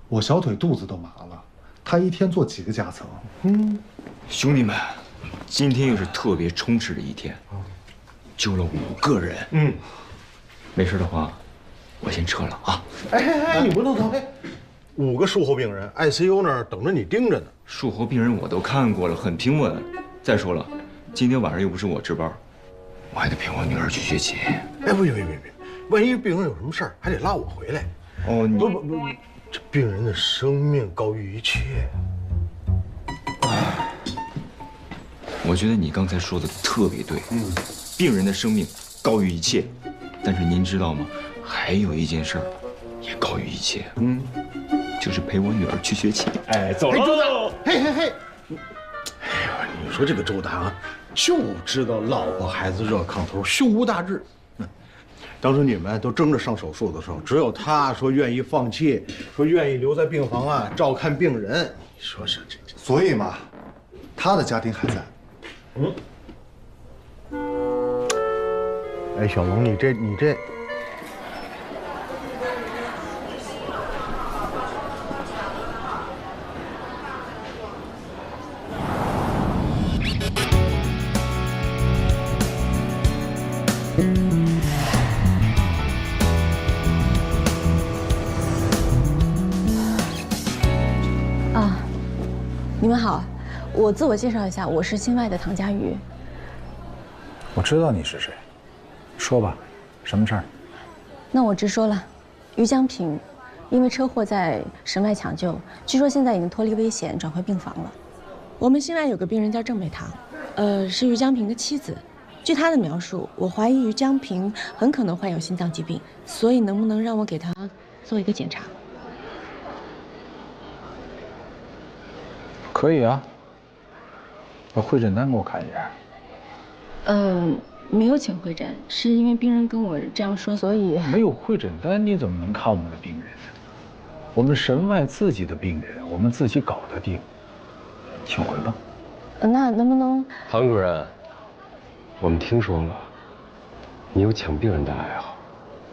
我小腿肚子都麻了，她一天做几个夹层？兄弟们，今天又是特别充实的一天，救了5个人。没事的话，我先撤了啊！哎，你不能走！5个术后病人 ，ICU 那儿等着你盯着呢。术后病人我都看过了，很平稳。再说了，今天晚上又不是我值班，我还得陪我女儿去学琴。哎，别，万一病人有什么事儿，还得拉我回来。哦，你不，这病人的生命高于一切。我觉得你刚才说的特别对。病人的生命高于一切，但是您知道吗？还有一件事儿也高于一切。就是陪我女儿去学琴。哎，走了。周大，嘿，哎呦，你说这个周大啊，就知道老婆孩子热炕头，胸无大志。当时你们都争着上手术的时候，只有他说愿意放弃，说愿意留在病房啊照看病人。你说是这，所以嘛，他的家庭还在。哎，小龙，你这。你们好，我自我介绍一下，我是心外的唐佳瑜。我知道你是谁，说吧，什么事儿？那我直说了，于江平，因为车祸在神外抢救，据说现在已经脱离危险，转回病房了。我们心外有个病人叫郑美棠，是于江平的妻子。据她的描述，我怀疑于江平很可能患有心脏疾病，所以能不能让我给她做一个检查？可以啊，把会诊单给我看一下。没有请会诊，是因为病人跟我这样说，所以没有会诊单，你怎么能看我们的病人呢？我们神外自己的病人，我们自己搞得定。请回吧。那能不能？唐主任，我们听说了，你有抢病人的爱好，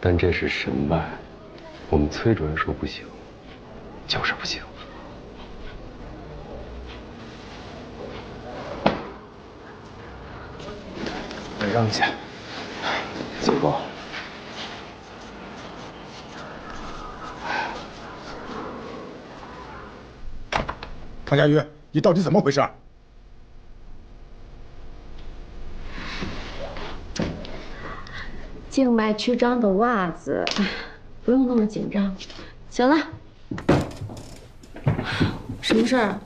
但这是神外，我们崔主任说不行，就是不行。扔下。走吧。唐佳瑜，你到底怎么回事？静脉曲张的袜子，不用那么紧张。行了，什么事儿啊？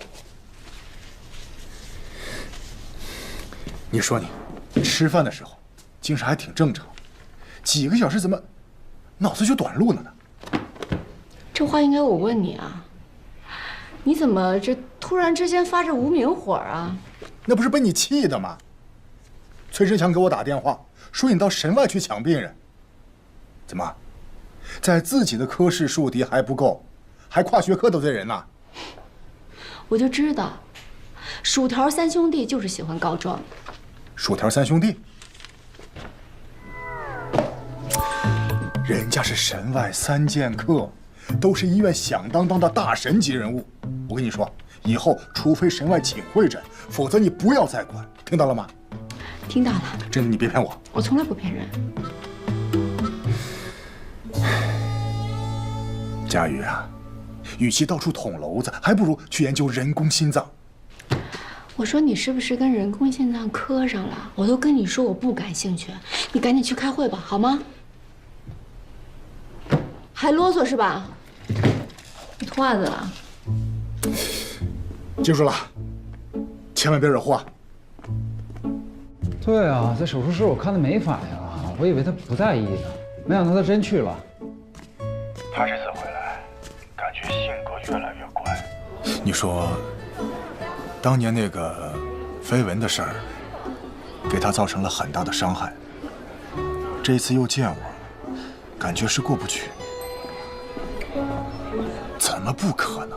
你说你吃饭的时候精神还挺正常，几个小时怎么脑子就短路了呢？这话应该我问你啊，你怎么这突然之间发这无名火啊？那不是被你气的吗？崔志强给我打电话说你到神外去抢病人，怎么，在自己的科室树敌还不够，还跨学科得罪人呢？我就知道，薯条三兄弟就是喜欢告状。薯条三兄弟，人家是神外3剑客，都是医院响当当的大神级人物。我跟你说，以后除非神外请会诊，否则你不要再管，听到了吗？听到了。真的，你别骗我。我从来不骗人。佳宇啊，与其到处捅娄子，还不如去研究人工心脏。我说你是不是跟人工心脏磕上了？我都跟你说我不感兴趣，你赶紧去开会吧，好吗？还啰嗦是吧？你脱袜子了？记住了，千万别惹祸啊！对啊，在手术室我看他没反应啊，我以为他不在意呢，没想到他真去了。他这次回来，感觉性格越来越乖。你说，当年那个绯闻的事儿，给他造成了很大的伤害。这一次又见我，感觉是过不去。怎么不可能？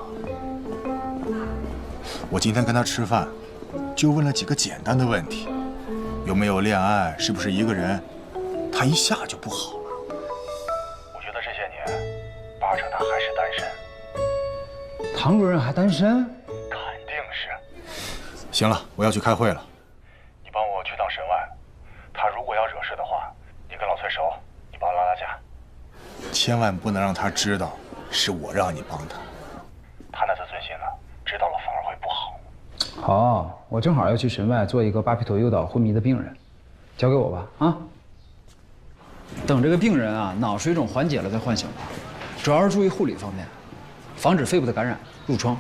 我今天跟他吃饭，就问了几个简单的问题。有没有恋爱？是不是一个人？他一下就不好了。我觉得这些年，8成他还是单身。唐主任还单身？肯定是。行了，我要去开会了。你帮我去趟神外，他如果要惹事的话，你跟老崔熟，你帮我拉拉架。千万不能让他知道是我让你帮他。他那次尊心了，知道了反而会不好。好，我正好要去神外做一个巴比妥诱导昏迷的病人，交给我吧啊！等这个病人啊脑水肿缓解了再唤醒他，主要是注意护理方面，防止肺部的感染、褥疮。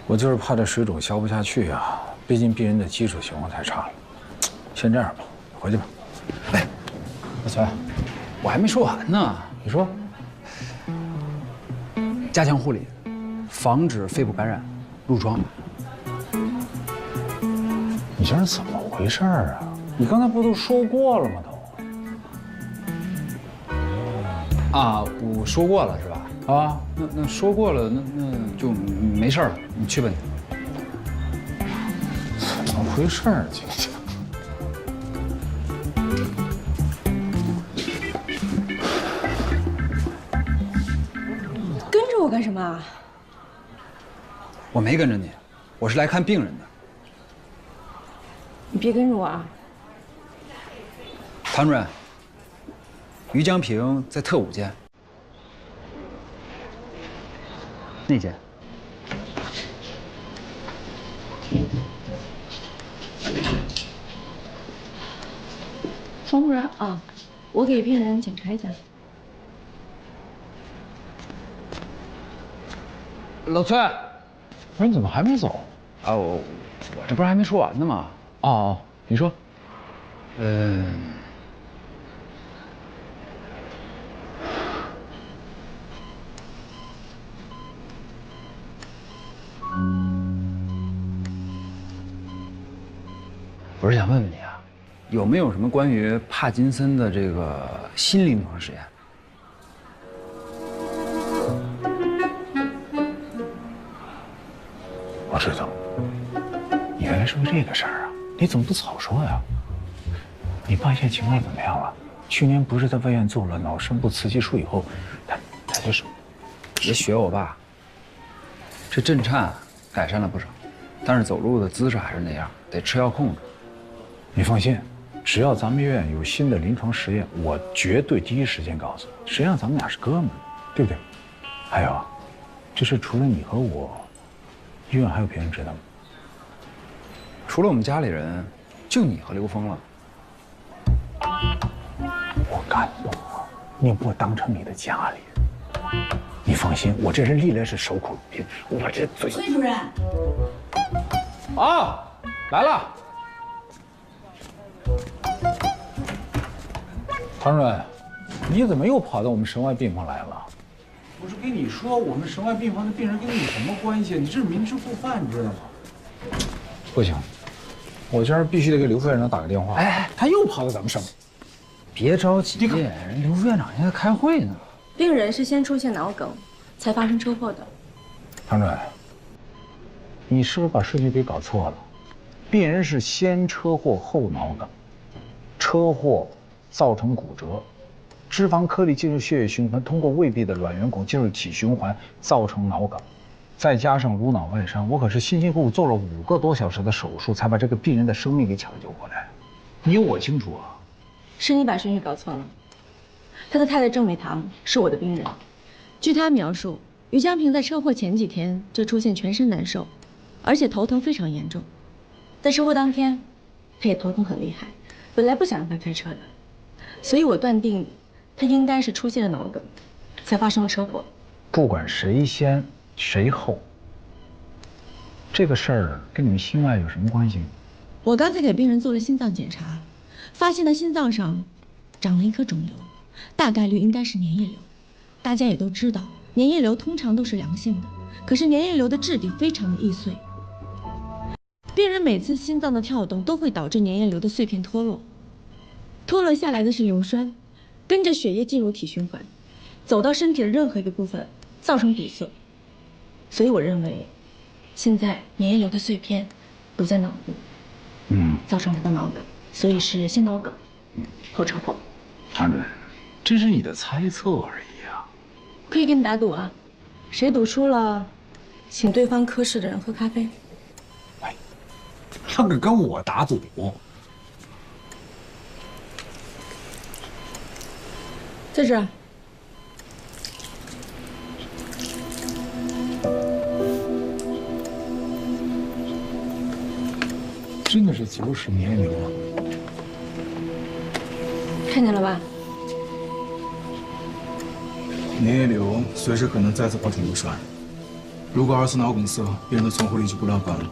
我就是怕这水肿消不下去啊，毕竟病人的基础情况太差了。先这样吧，回去吧。哎，老崔，我还没说完呢，你说。加强护理，防止肺部感染、褥疮。你这是怎么回事啊？你刚才不都说过了吗？啊，我说过了是吧？啊，那说过了，那就没事了。你去吧你。怎么回事啊？今天。跟着我干什么啊？我没跟着你，我是来看病人的。你别跟着我啊！唐主任，于江平在特5间，那间。方主任啊，我给病人检查一下。老崔，我说你怎么还没走？啊，我这不是还没说完呢吗？哦，你说。我是想问问你啊，有没有什么关于帕金森的这个新临床实验？我知道，你原来是为这个事儿啊？你怎么不早说呀？你爸现在情况怎么样了？去年不是在外院做了脑深部磁吸术以后，他就是……别学我爸。这震颤改善了不少，但是走路的姿势还是那样，得吃药控制。你放心，只要咱们医院有新的临床实验，我绝对第一时间告诉你。谁让咱们俩是哥们儿，对不对？还有，这事除了你和我，医院还有别人知道吗？除了我们家里人，就你和刘峰了。我感动了，你把我当成你的家里人。你放心，我这人历来是守口如瓶，我这嘴。崔主任。啊，来了。唐主任，你怎么又跑到我们神外病房来了？我是跟你说，我们神外病房的病人跟你有什么关系？你这是明知故犯，你知道吗？不行，我今儿必须得给刘副院长打个电话。哎，他又跑到咱们省。别着急，人刘副院长现在开会呢。病人是先出现脑梗，才发生车祸的。唐主任，你是不是把顺序给搞错了？病人是先车祸后脑梗，车祸造成骨折，脂肪颗粒进入血液循环，通过胃壁的卵圆孔进入体循环，造成脑梗，再加上颅脑外伤，我可是辛辛苦苦做了5个多小时的手术，才把这个病人的生命给抢救过来。你有我清楚啊。是你把顺序搞错了。他的太太郑美棠是我的病人，据他描述，于江平在车祸前几天就出现全身难受，而且头疼非常严重。在车祸当天，他也头疼很厉害，本来不想让他开车的，所以我断定他应该是出现了脑梗，才发生了车祸。不管谁先谁后，这个事儿跟你们心外有什么关系？我刚才给病人做了心脏检查，发现他心脏上长了一颗肿瘤，大概率应该是粘液瘤。大家也都知道，粘液瘤通常都是良性的，可是粘液瘤的质地非常的易碎。病人每次心脏的跳动都会导致粘液瘤的碎片脱落，脱落下来的是硫酸，跟着血液进入体循环，走到身体的任何一个部分，造成堵塞。所以我认为，现在粘液瘤的碎片堵在脑部，造成他的脑梗，所以是先脑梗，后车祸。唐主任，这是你的猜测而已啊。可以跟你打赌啊，谁赌输了，请对方科室的人喝咖啡。他可跟我打赌。在这儿。真的是左室粘液瘤吗？看见了吧？粘液瘤随时可能再次爆成瘤栓。如果2次脑梗塞，病人的存活率就不乐观了。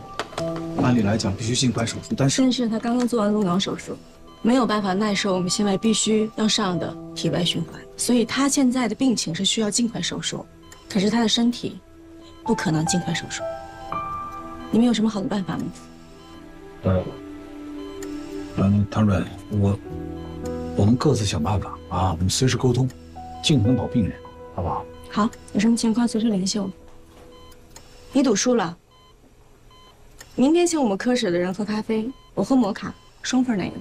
按理来讲，必须尽快手术，但是他刚刚做完颅脑手术，没有办法耐受我们心外必须要上的体外循环，所以他现在的病情是需要尽快手术。可是他的身体不可能尽快手术。你们有什么好的办法吗？唐主任，我们各自想办法啊，我们随时沟通，尽可能保病人，好不好？好，有什么情况随时联系我。你赌输了，明天请我们科室的人喝咖啡，我喝摩卡，双份奶油。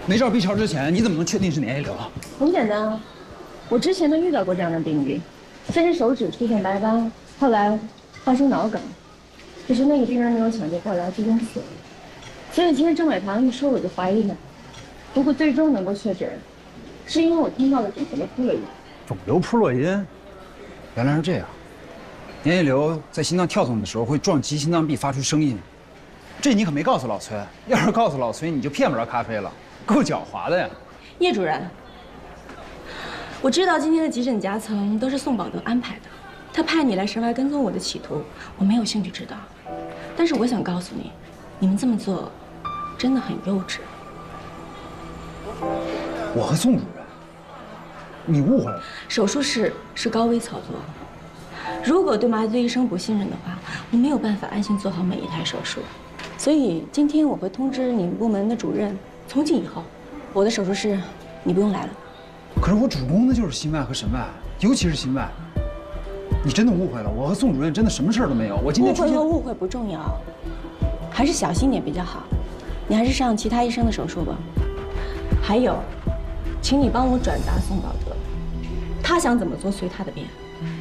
没照 B 超之前，你怎么能确定是粘液瘤啊？很简单啊，我之前都遇到过这样的病例，先是手指出现白斑，后来发生脑梗，可是那个病人没有抢救过来，最终死了。所以今天郑美棠一说我就怀疑了，不过最终能够确诊，是因为我听到了肿瘤扑落音。肿瘤扑落音，原来是这样。粘液瘤在心脏跳动的时候会撞击心脏壁，发出声音。这你可没告诉老崔，要是告诉老崔，你就骗不着咖啡了，够狡猾的呀。叶主任，我知道今天的急诊夹层都是宋宝德安排的，他派你来神外跟踪我的企图，我没有兴趣知道。但是我想告诉你，你们这么做真的很幼稚。我和宋主任，你误会了。手术室是高危操作，如果对麻醉医生不信任的话，我没有办法安心做好每一台手术。所以今天我会通知你们部门的主任，从今以后，我的手术室你不用来了。可是我主攻的就是心外和神外，尤其是心外。你真的误会了，我和宋主任真的什么事儿都没有。我今天误会和误会不重要，还是小心点比较好。你还是上其他医生的手术吧。还有，请你帮我转达宋宝德，他想怎么做随他的便，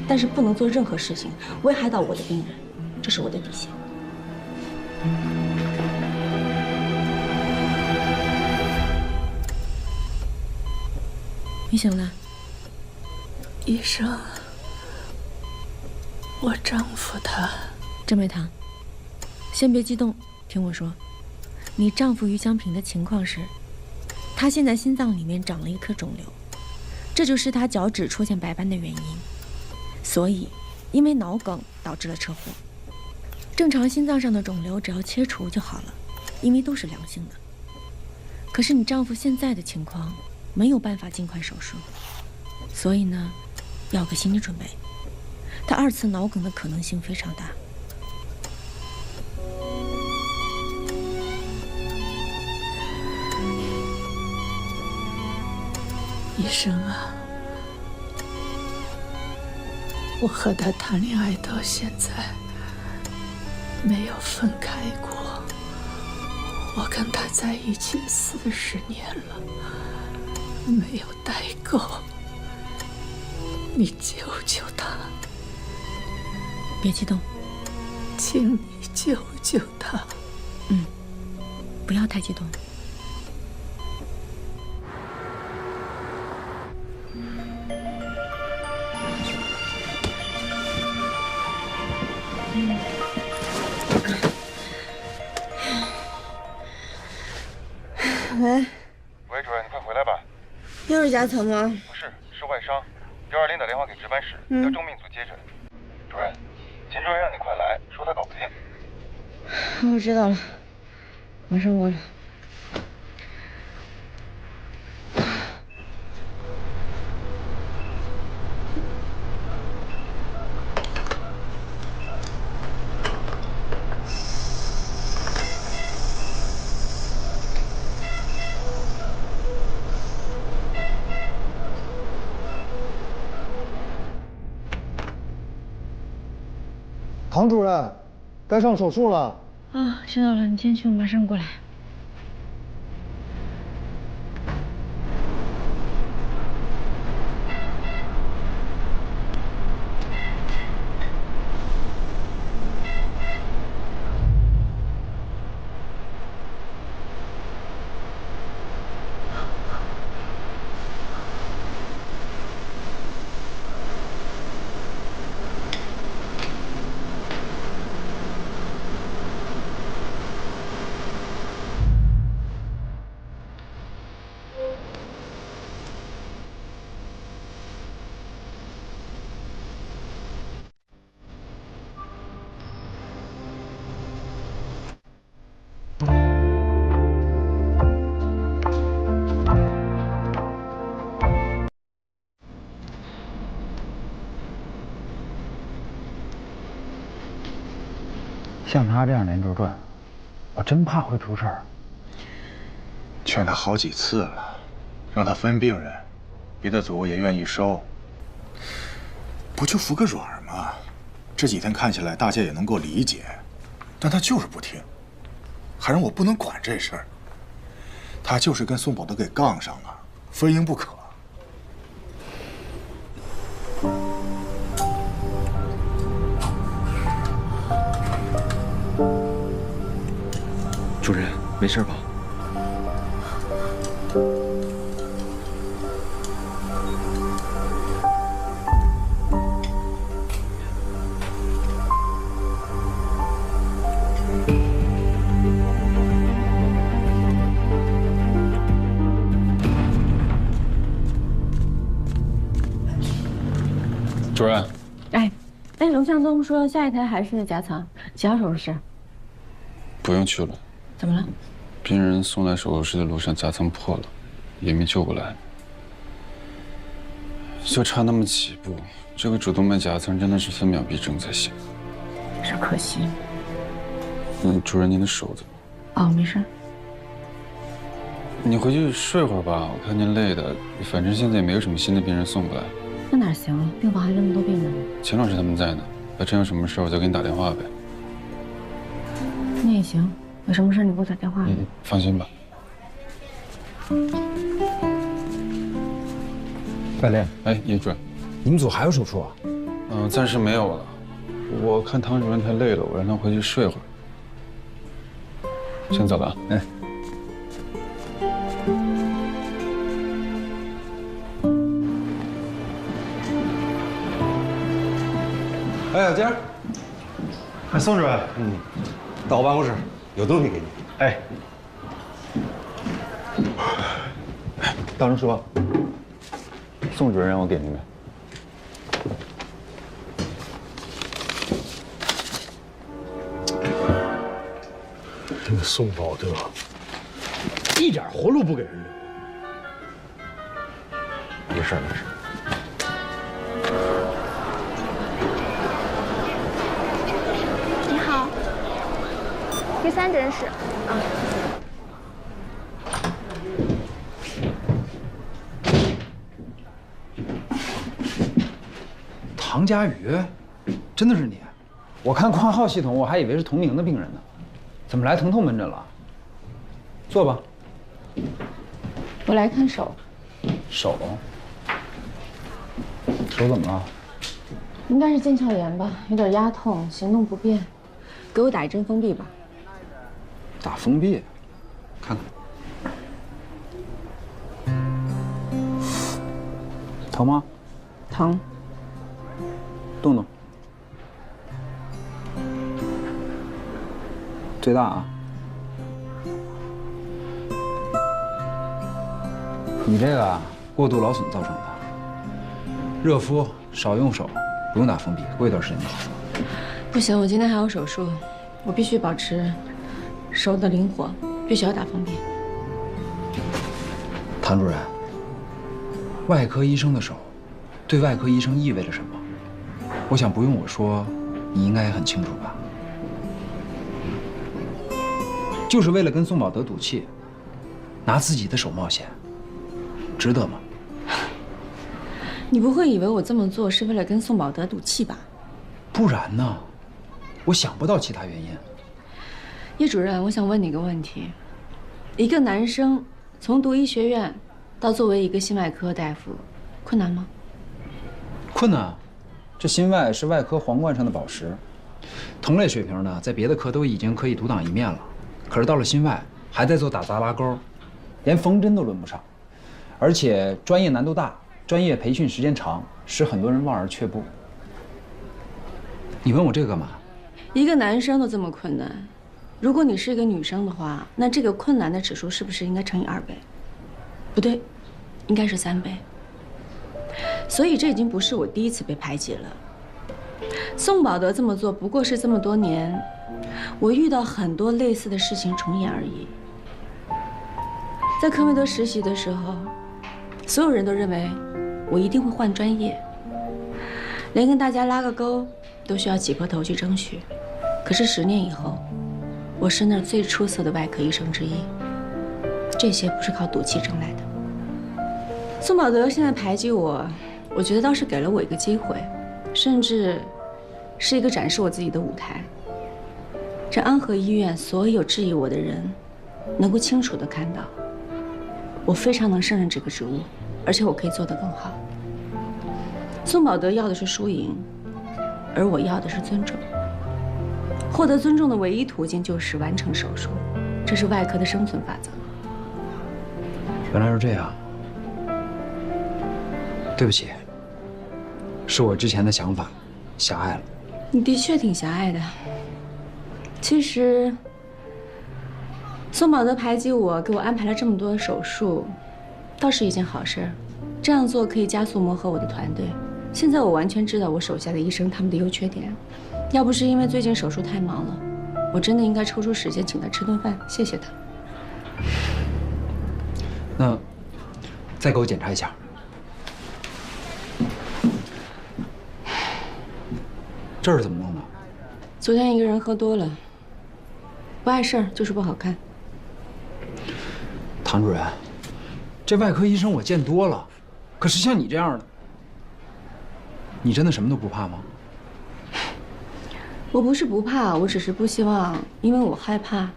但是不能做任何事情危害到我的病人，这是我的底线。你醒了？医生，我丈夫他……郑美棠，先别激动，听我说，你丈夫于香平的情况是，他现在心脏里面长了一颗肿瘤，这就是他脚趾出现白斑的原因。所以，因为脑梗导致了车祸。正常心脏上的肿瘤只要切除就好了，因为都是良性的。可是你丈夫现在的情况没有办法尽快手术，所以呢，要个心理准备，他2次脑梗的可能性非常大。医生啊，我和他谈恋爱到现在没有分开过，我跟他在一起40年了，没有代沟，你救救他，别激动，请你救救他。不要太激动。喂，喂，主任，你快回来吧。又是夹层吗？不是，是外伤。120打电话给值班室，要重病组接诊。主任，秦主任让你快来，说他搞不定。我知道了，马上过来。唐主任，该上手术了。啊，知道了，你先去，我马上过来。像他这样连轴转，我真怕会出事儿。劝他好几次了，让他分病人，别的组也愿意收。不就服个软吗？这几天看起来大家也能够理解，但他就是不听，还让我不能管这事儿。他就是跟宋宝德给杠上了，非赢不可。主任，没事吧？主任，楼向东说下一台还是夹层，几号手术室？不用去了。怎么了？病人送来手术室的路上夹层破了，也没救过来，就差那么几步。这个主动脉夹层真的是分秒必争才行。是可惜。主任，您的手怎么？哦，没事。你回去睡会儿吧，我看您累的。反正现在也没有什么新的病人送过来。那哪行啊？病房还那么多病人呢。钱老师他们在呢，要真有什么事我再给你打电话呗。那也行，有什么事你给我打电话。放心吧。白莲，叶主任，你们组还有手术啊？暂时没有了。我看唐主任太累了，我让他回去睡会儿。先走了啊。哎。哎，小佳，哎，宋主任，到我办公室，有东西给你。哎，大荣说，宋主任让我给你们。这个宋宝德，一点活路不给人留。没事没事。你好，第3诊室。啊。唐佳宇，真的是你？我看挂号系统，我还以为是同名的病人呢，怎么来疼痛门诊了？坐吧。我来看手。手？手怎么了？应该是腱鞘炎吧，有点压痛，行动不便，给我打一针封闭吧。打封闭，看看。疼吗？疼。动动。最大啊！你这个过度劳损造成的，热敷，少用手，不用打封闭，过一段时间就好。不行，我今天还有手术，我必须保持手的灵活，必须要打封闭。唐主任，外科医生的手，对外科医生意味着什么？我想不用我说，你应该也很清楚吧？就是为了跟宋宝德赌气，拿自己的手冒险，值得吗？你不会以为我这么做是为了跟宋宝德赌气吧？不然呢？我想不到其他原因。叶主任，我想问你个问题：一个男生从读医学院到作为一个心外科大夫，困难吗？困难。这心外是外科皇冠上的宝石，同类水平呢，在别的科都已经可以独当一面了。可是到了心外，还在做打杂拉钩，连缝针都轮不上，而且专业难度大，专业培训时间长，使很多人望而却步。你问我这个干嘛？一个男生都这么困难，如果你是一个女生的话，那这个困难的指数是不是应该乘以2倍？不对，应该是3倍。所以这已经不是我第一次被排挤了。宋宝德这么做，不过是这么多年，我遇到很多类似的事情重演而已。在科梅德实习的时候，所有人都认为我一定会换专业，连跟大家拉个钩都需要挤破头去争取。可是10年以后，我是那儿最出色的外科医生之一。这些不是靠赌气争来的。宋宝德现在排挤我，我觉得倒是给了我一个机会，甚至是一个展示我自己的舞台。让安和医院所有质疑我的人能够清楚地看到，我非常能胜任这个职务，而且我可以做得更好。宋宝德要的是输赢，而我要的是尊重。获得尊重的唯一途径就是完成手术，这是外科的生存法则。原来是这样。对不起，是我之前的想法狭隘了。你的确挺狭隘的。其实，宋宝德排挤我，给我安排了这么多手术，倒是一件好事。这样做可以加速磨合我的团队。现在我完全知道我手下的医生他们的优缺点。要不是因为最近手术太忙了，我真的应该抽出时间请他吃顿饭，谢谢他。那，再给我检查一下。这是怎么弄的？昨天一个人喝多了，不碍事儿，就是不好看。唐主任，这外科医生我见多了，可是像你这样的，你真的什么都不怕吗？我不是不怕，我只是不希望因为我害怕，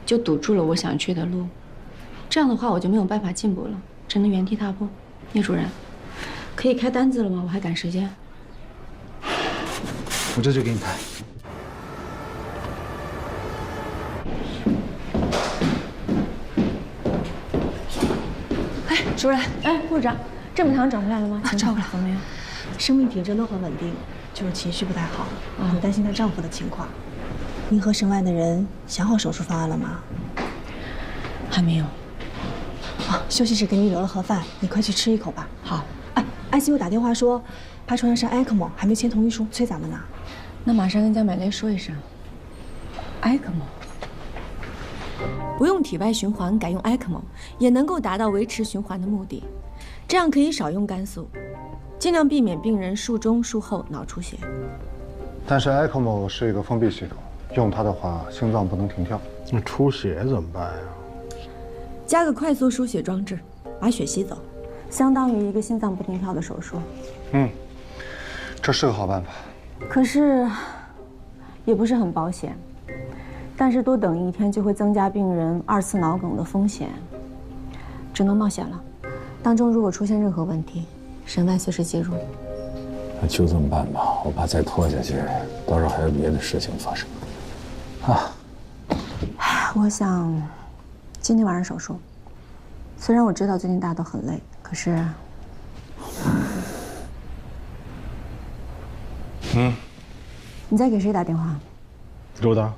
就堵住了我想去的路。这样的话，我就没有办法进步了，只能原地踏步。叶主任，可以开单子了吗？我还赶时间。我这就给你开。主任，哎，部长，郑美堂找回来了吗？找回来怎么样？生命体征都很稳定，就是情绪不太好，很担心她丈夫的情况。您和省外的人想好手术方案了吗？还没有。休息室给你留了盒饭，你快去吃一口吧。好。哎，ICU 打电话说，怕床上上 ECMO， 还没签同意书，催咱们呢。那马上跟江美雷说一声。ECMO。不用体外循环，改用 ECMO， 也能够达到维持循环的目的。这样可以少用肝素，尽量避免病人术中术后脑出血。但是 ECMO 是一个封闭系统，用它的话，心脏不能停跳。那出血怎么办呀？加个快速输血装置，把血吸走，相当于一个心脏不停跳的手术。这是个好办法。可是，也不是很保险。但是多等1天就会增加病人2次脑梗的风险，只能冒险了。当中如果出现任何问题，省外随时介入。那就这么办吧，我怕再拖下去，到时候还有别的事情发生。我想今天晚上手术。虽然我知道最近大家都很累，可是，你在给谁打电话？周达，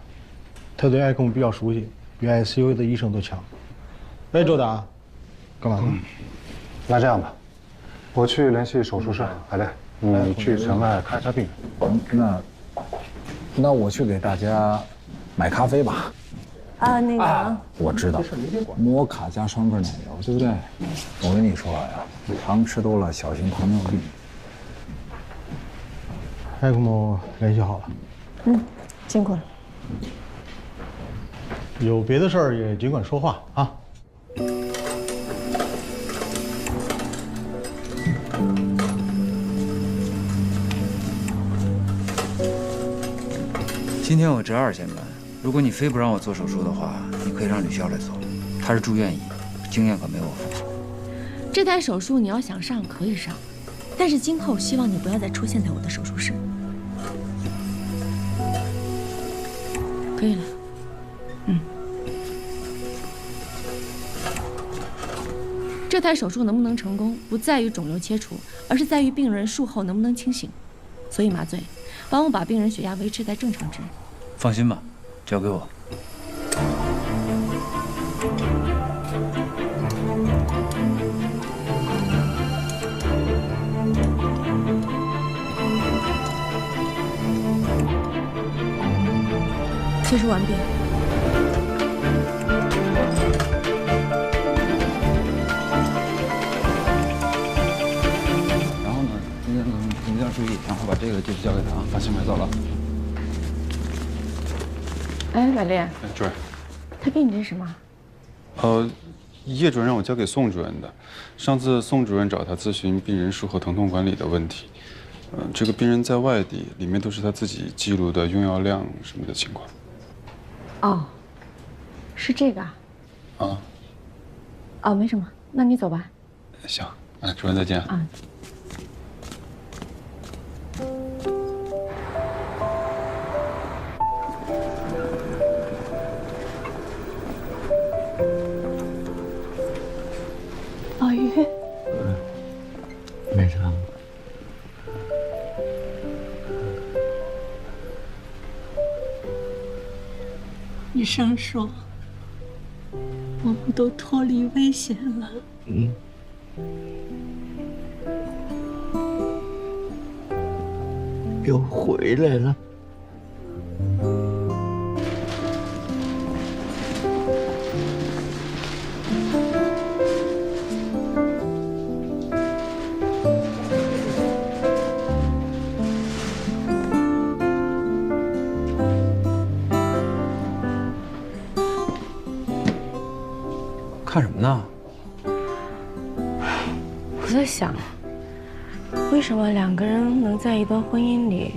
他对 ECMO 比较熟悉，比 ICU 的医生都强。喂，周达，干嘛呢？那这样吧，我去联系手术室，海雷，你去城外看一下病人。那我去给大家买咖啡吧。那个，我知道，摩卡加双份奶油，对不对？我跟你说呀，糖吃多了小心糖尿病。ECMO 联系好了。辛苦了。有别的事儿也尽管说话啊。今天我值2线班，如果你非不让我做手术的话，你可以让吕潇来做，他是住院医，经验可没我丰。这台手术你要想上可以上，但是今后希望你不要再出现在我的手术室。可以了。这台手术能不能成功，不在于肿瘤切除，而是在于病人术后能不能清醒。所以麻醉，帮我把病人血压维持在正常值。放心吧，交给我。切除完毕。然后呢，你一定要注意，然后把这个继续交给他，把新买走了。哎，美丽，主任，他给你这是什么？叶主任让我交给宋主任的。上次宋主任找他咨询病人术后疼痛管理的问题，这个病人在外地，里面都是他自己记录的用药量什么的情况。哦，是这个啊？哦，没什么，那你走吧。行，主任再见啊。老于，没啥。医生说我们都脱离危险了。又回来了。看什么呢？我在想，为什么2个人能在一段婚姻里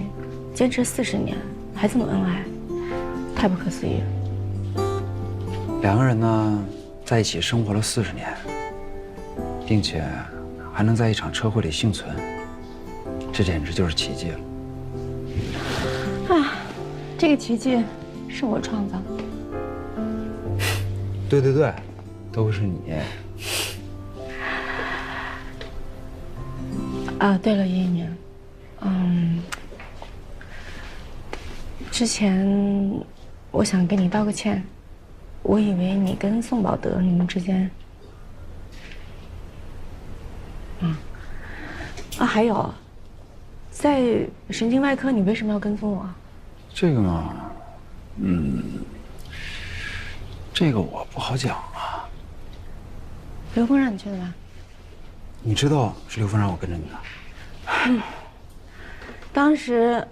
坚持40年，还这么恩爱，太不可思议了。 2个人呢，在一起生活了40年，并且还能在一场车祸里幸存，这简直就是奇迹了。这个奇迹是我创造的。对对对，都是你。啊，对了，叶一鸣，之前我想跟你道个歉，我以为你跟宋宝德你们之间，还有，在神经外科你为什么要跟踪我？这个嘛，这个我不好讲啊。刘峰让你去的吧？你知道是刘峰让我跟着你的。当时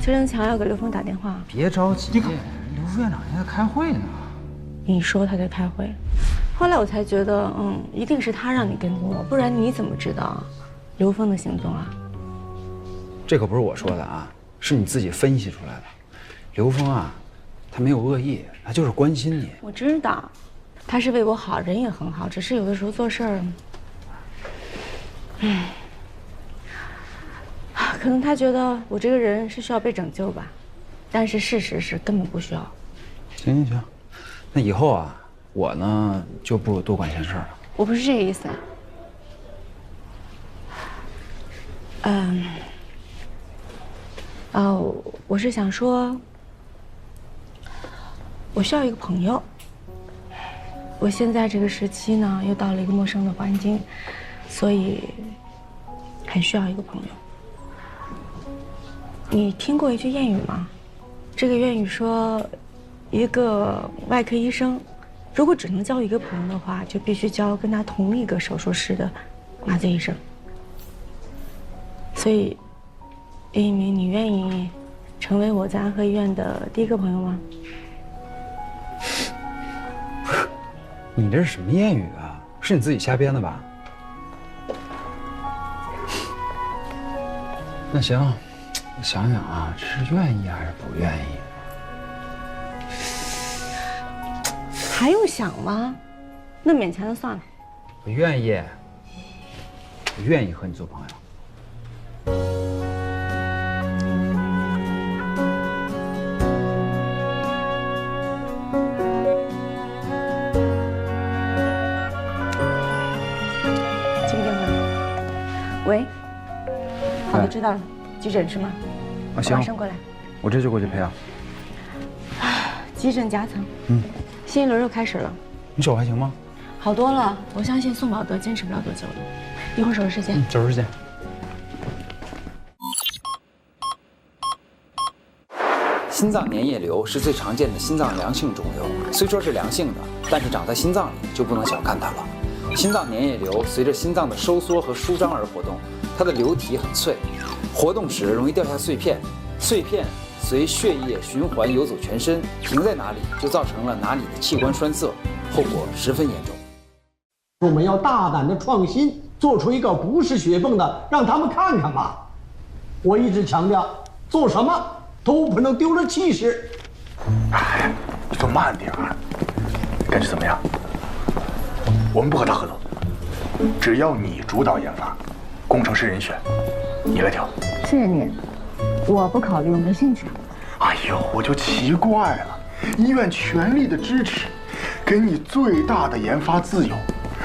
邱振强要给刘峰打电话。别着急，刘副院长还在开会呢。你说他在开会，后来我才觉得，一定是他让你跟踪我，不然你怎么知道刘峰的行踪啊？这可不是我说的啊，是你自己分析出来的。刘峰啊，他没有恶意，他就是关心你。我知道，他是为我好，人也很好，只是有的时候做事儿，可能他觉得我这个人是需要被拯救吧，但是事实是根本不需要。行，那以后啊，我呢就不多管闲事了。我不是这个意思。我是想说，我需要一个朋友。我现在这个时期呢，又到了一个陌生的环境，所以很需要一个朋友。你听过一句谚语吗？这个谚语说，一个外科医生，如果只能交一个朋友的话，就必须交跟他同一个手术室的麻醉医生。所以，叶一鸣，你愿意成为我在安和医院的第一个朋友吗？你这是什么谚语啊？是你自己瞎编的吧？那行，我想想啊，这是愿意还是不愿意？还用想吗？那勉强就算了。我愿意，我愿意和你做朋友。喂，好的，知道了。急诊是吗？啊，行，马上过来。我这就过去陪啊。急诊夹层。新一轮又开始了。你手还行吗？好多了，我相信宋宝德坚持不了多久了。一会儿手术时间。手术时间。心脏粘液瘤是最常见的心脏良性肿瘤，虽说是良性的，但是长在心脏里就不能小看它了。心脏粘液瘤随着心脏的收缩和舒张而活动，它的瘤体很脆，活动时容易掉下碎片，碎片随血液循环游走全身，停在哪里就造成了哪里的器官栓塞，后果十分严重。我们要大胆的创新，做出一个不是雪崩的，让他们看看嘛。我一直强调，做什么都不能丢了气势。哎，你就慢点儿。感觉怎么样？我们不和他合作，只要你主导研发，工程师人选，你来挑。谢谢你，我不考虑，我没兴趣。哎呦，我就奇怪了，医院全力的支持，给你最大的研发自由，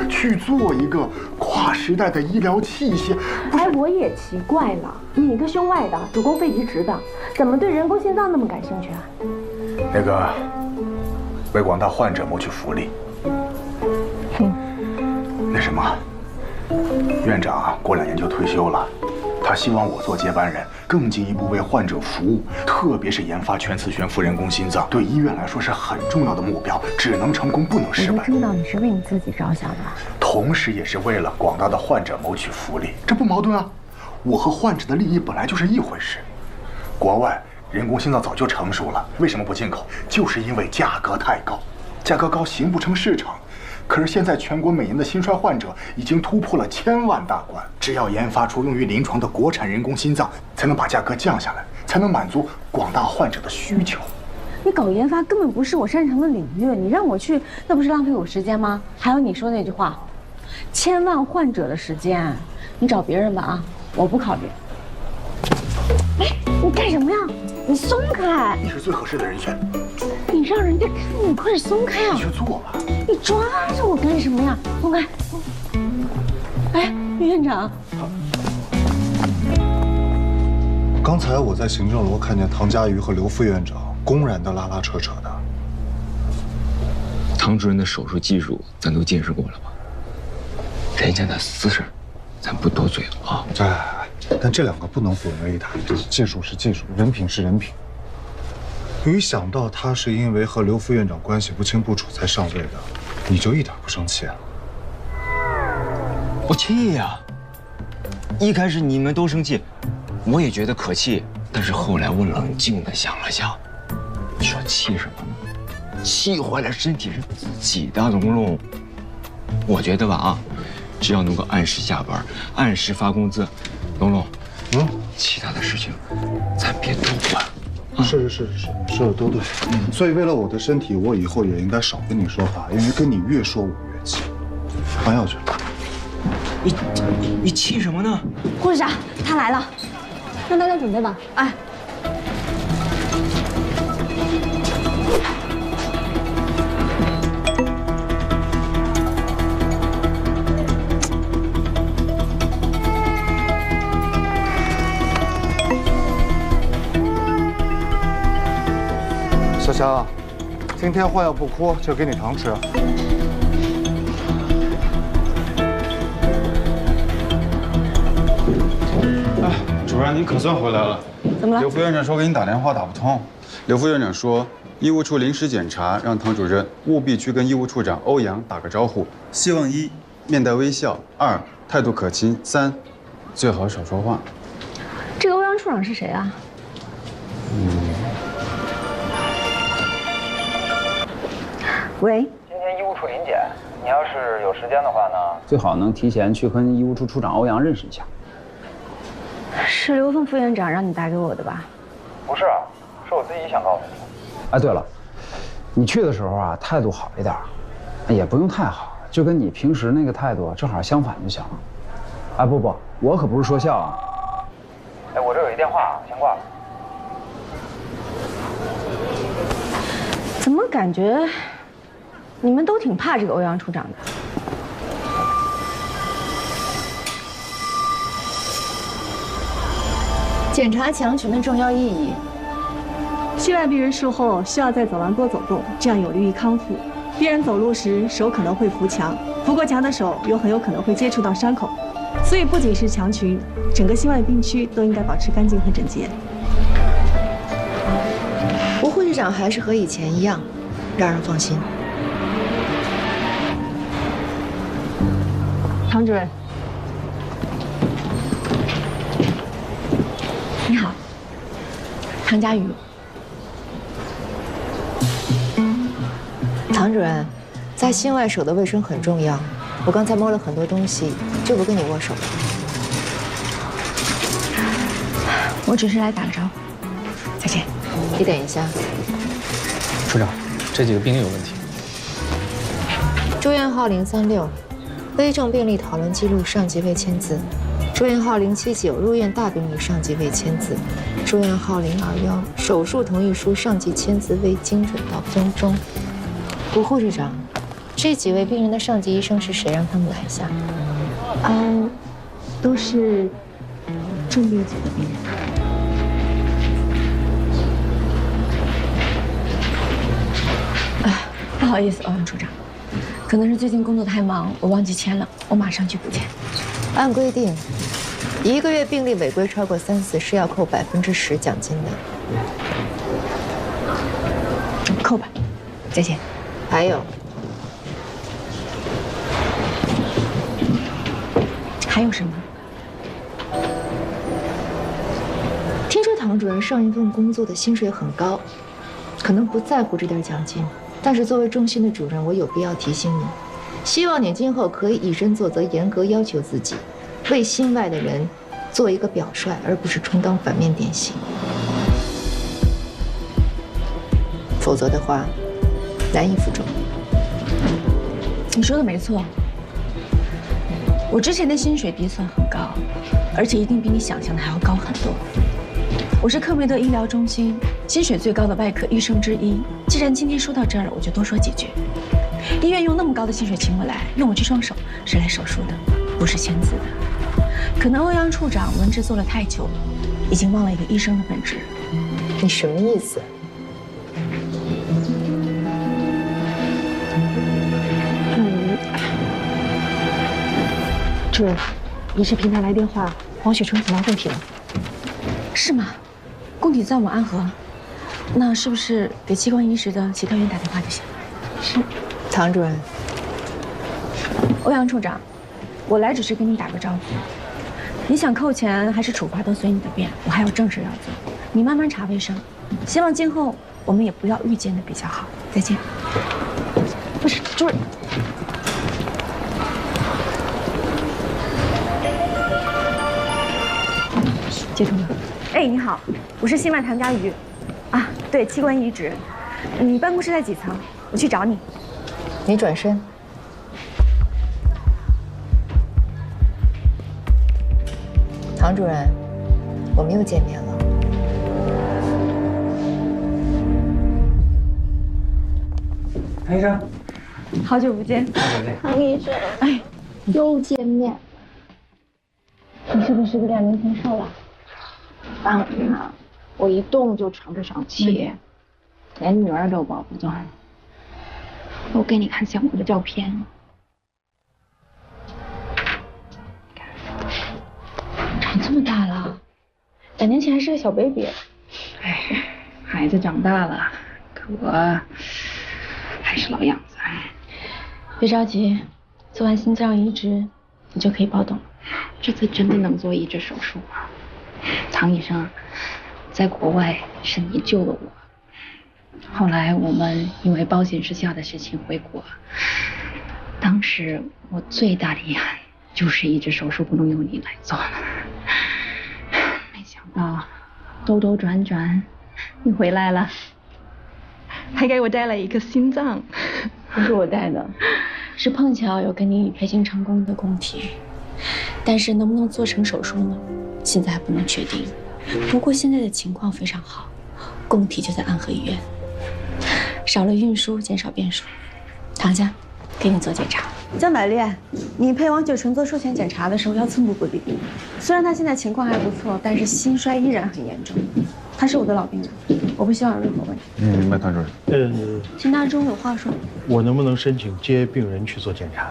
去做一个跨时代的医疗器械。哎，我也奇怪了，你一个胸外的，主攻肺移植的，怎么对人工心脏那么感兴趣啊？那个，为广大患者谋取福利。那什么，院长过2年就退休了，他希望我做接班人，更进一步为患者服务，特别是研发全磁悬浮人工心脏，对医院来说是很重要的目标，只能成功不能失败。我就知道你是为你自己着想的，同时也是为了广大的患者谋取福利，这不矛盾啊。我和患者的利益本来就是一回事。国外人工心脏早就成熟了，为什么不进口？就是因为价格太高，价格高形不成市场。可是现在全国每年的心衰患者已经突破了1000万大关，只要研发出用于临床的国产人工心脏，才能把价格降下来，才能满足广大患者的需求。你搞研发根本不是我擅长的领域，你让我去，那不是浪费我时间吗？还有你说那句话，1000万患者的时间，你找别人吧啊，我不考虑。哎，你干什么呀？你松开！你是最合适的人选。你让人家看你，快点松开啊！你去做吧。你抓着我干什么呀？松开！哎，院长。刚才我在行政楼看见唐佳瑜和刘副院长公然的拉拉扯扯的。唐主任的手术技术咱都见识过了吧？人家的私事，咱不多嘴了啊。但这两个不能混为一谈，技术是技术，人品是人品。一想到他是因为和刘副院长关系不清不楚才上位的，你就一点不生气啊？我气呀！一开始你们都生气，我也觉得可气，但是后来我冷静地想了想，你说气什么呢？气坏了身体是自己的，龙龙。我觉得吧啊，只要能够按时下班，按时发工资，龙龙，其他的事情咱别多管。是，说的都对。所以为了我的身体，我以后也应该少跟你说话，因为跟你越说我越气。换药去。你气什么呢？护士长，他来了，让大家准备吧。哎。小霞，今天换药不哭，就给你糖吃。哎，主任，您可算回来了。怎么了？刘副院长说给你打电话打不通。刘副院长说，医务处临时检查，让唐主任务必去跟医务处长欧阳打个招呼，希望1面带微笑，2态度可亲，3最好少说话。这个欧阳处长是谁啊？喂，今天医务处临检，你要是有时间的话呢，最好能提前去跟医务处处长欧阳认识一下。是刘凤副院长让你打给我的吧？不是啊，是我自己想告诉你。哎，对了，你去的时候啊，态度好一点，也不用太好，就跟你平时那个态度正好相反就行了。哎，不，我可不是说笑啊。哎，我这有一电话，先挂了。怎么感觉你们都挺怕这个欧阳处长的？检查强群的重要意义。心外病人术后需要在走廊多走动，这样有利于康复。病人走路时手可能会扶墙，扶过墙的手又很有可能会接触到伤口，所以不仅是强群，整个心外病区都应该保持干净和整洁。吴护士长还是和以前一样，让人放心。唐主任，你好，唐佳瑜。唐主任，在心外手的卫生很重要。我刚才摸了很多东西，就不跟你握手了。我只是来打个招呼。再见。你等一下。处长，这几个病例有问题。住院号036，危重病例讨论记录上级未签字。住院号079，入院大病例上级未签字。住院号021，手术同意书上级签字未精准到分钟。吴护士长，这几位病人的上级医生是谁？让他们来一下。都是重病组的病人。不好意思，欧阳处长，可能是最近工作太忙，我忘记签了，我马上去补签。按规定，1个月病例违规超过3次是要扣10%奖金的。扣吧，再见。还有什么？听说唐主任上一份工作的薪水很高，可能不在乎这点奖金，但是作为中心的主任，我有必要提醒你，希望你今后可以以身作则，严格要求自己，为心外的人做一个表率，而不是充当反面典型。否则的话，难以服众。你说的没错，我之前的薪水底算很高，而且一定比你想象的还要高很多。我是克梅德医疗中心薪水最高的外科医生之一。既然今天说到这儿了，我就多说几句。医院用那么高的薪水请我来，用我这双手是来手术的，不是签字的。可能欧阳处长文职做了太久了，已经忘了一个医生的本质。你什么意思？主任，仪式平台来电话，黄雪春死亡供体了。是吗？供体在我们安和，那是不是给器官移植的其他医院打电话就行？是。唐主任，欧阳处长，我来只是跟你打个招呼。你想扣钱还是处罚都随你的便，我还有正事要做。你慢慢查卫生，希望今后我们也不要遇见的比较好。再见。不是，主任。接通了。哎，你好，我是新麦唐佳瑜。啊，对，器官移植。你办公室在几层？我去找你。你转身。唐主任，我们又见面了。唐医生，好久不见。唐医生，哎，又见面。你是不是个2年前瘦了？当然，我一动就喘不上气，连女儿都抱不动。我给你看小我的照片，长这么大了，2年前还是个小 baby。哎，孩子长大了，可我还是老样子。别着急，做完心脏移植，你就可以抱动了。这次真的能做移植手术吗？唐医生，在国外是你救了我。后来我们因为保险失效的事情回国，当时我最大的遗憾就是移植手术不能由你来做了。没想到兜兜转转，你回来了，还给我带了一个心脏。不是我带的，是碰巧有跟你培训成功的供体。但是能不能做成手术呢？现在还不能确定。不过现在的情况非常好，供体就在安和医院，少了运输，减少变数。唐家，给你做检查。江百烈，你陪王雪纯做术前检查的时候要寸步不离。虽然他现在情况还不错，但是心衰依然很严重。他是我的老病人，我不希望有任何问题。明白，唐主任。秦大中有话说。我能不能申请接病人去做检查？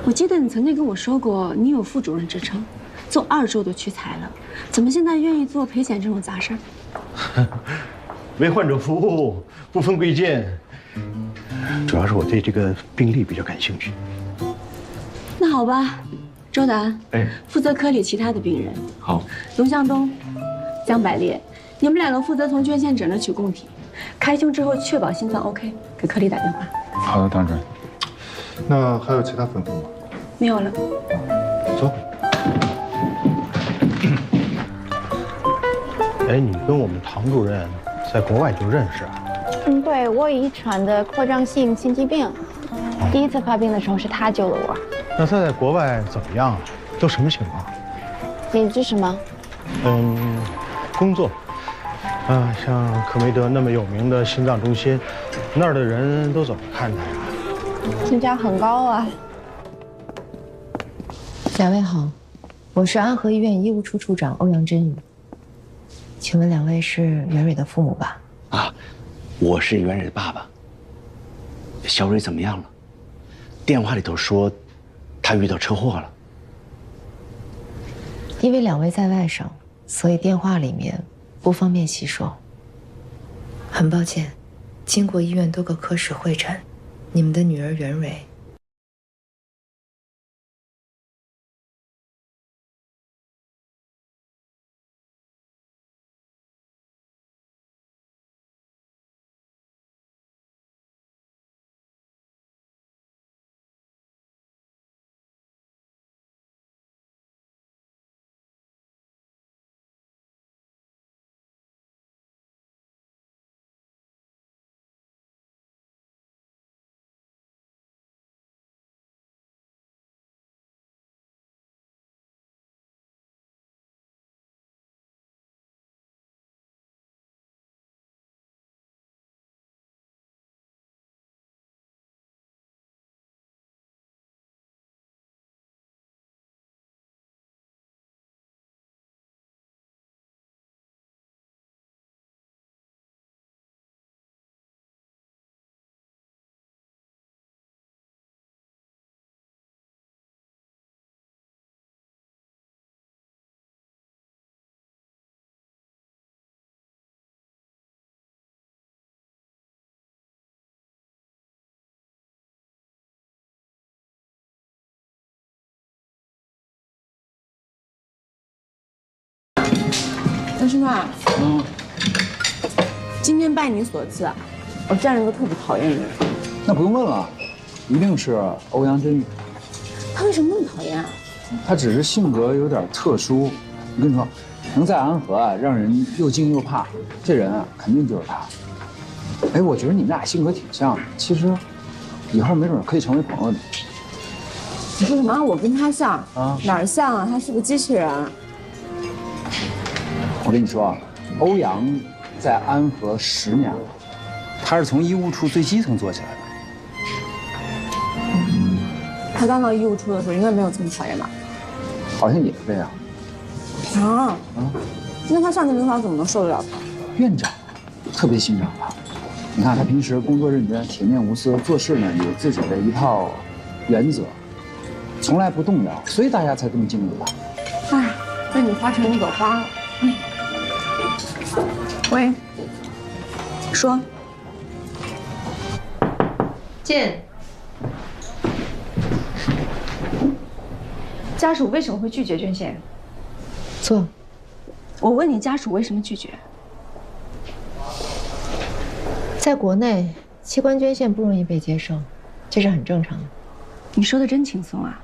我记得你曾经跟我说过，你有副主任之称，做2周都屈才了，怎么现在愿意做陪检这种杂事儿？为患者服务，不分贵贱。主要是我对这个病例比较感兴趣。那好吧，周达，负责科里其他的病人。好。龙向东、江百烈，你们2个负责从捐献者那取供体，开胸之后确保心脏 OK，给科里打电话。好的，唐主任。那还有其他吩咐吗？没有了。走。哎，你跟我们唐主任在国外就认识啊？对，我遗传的扩张性心肌病，第一次发病的时候是他救了我。那他在国外怎么样啊？都什么情况？你是什么？工作。像可梅德那么有名的心脏中心，那儿的人都怎么看他呀？评价很高啊。2位好，我是安和医院医务处处长欧阳真宇。请问2位是袁蕊的父母吧？啊，我是袁蕊的爸爸。小蕊怎么样了？电话里头说，她遇到车祸了。因为2位在外省，所以电话里面不方便细说。很抱歉，经过医院多个科室会诊，你们的女儿袁蕊杨师妹，今天拜你所赐，我见了一个特别讨厌的人。那不用问了，一定是欧阳真玉。他为什么那么讨厌啊？他只是性格有点特殊。我跟你说，能在安和啊让人又敬又怕，这人啊肯定就是他。哎，我觉得你们俩性格挺像的，其实以后没准可以成为朋友的。你说什么？我跟他像啊？哪儿像啊？他是个机器人。我跟你说，欧阳在安和10年了，他是从医务处最基层做起来的。他刚到医务处的时候，应该没有这么讨厌吧？好像也是这样。啊？那他上级领导怎么能受得了他？院长特别欣赏他。你看他平时工作认真、铁面无私，做事呢有自己的一套原则，从来不动摇，所以大家才这么敬重他。哎，被你花成一朵花了。喂，说。进。家属为什么会拒绝捐献？坐。我问你，家属为什么拒绝？在国内，器官捐献不容易被接受，这是很正常的。你说的真轻松啊！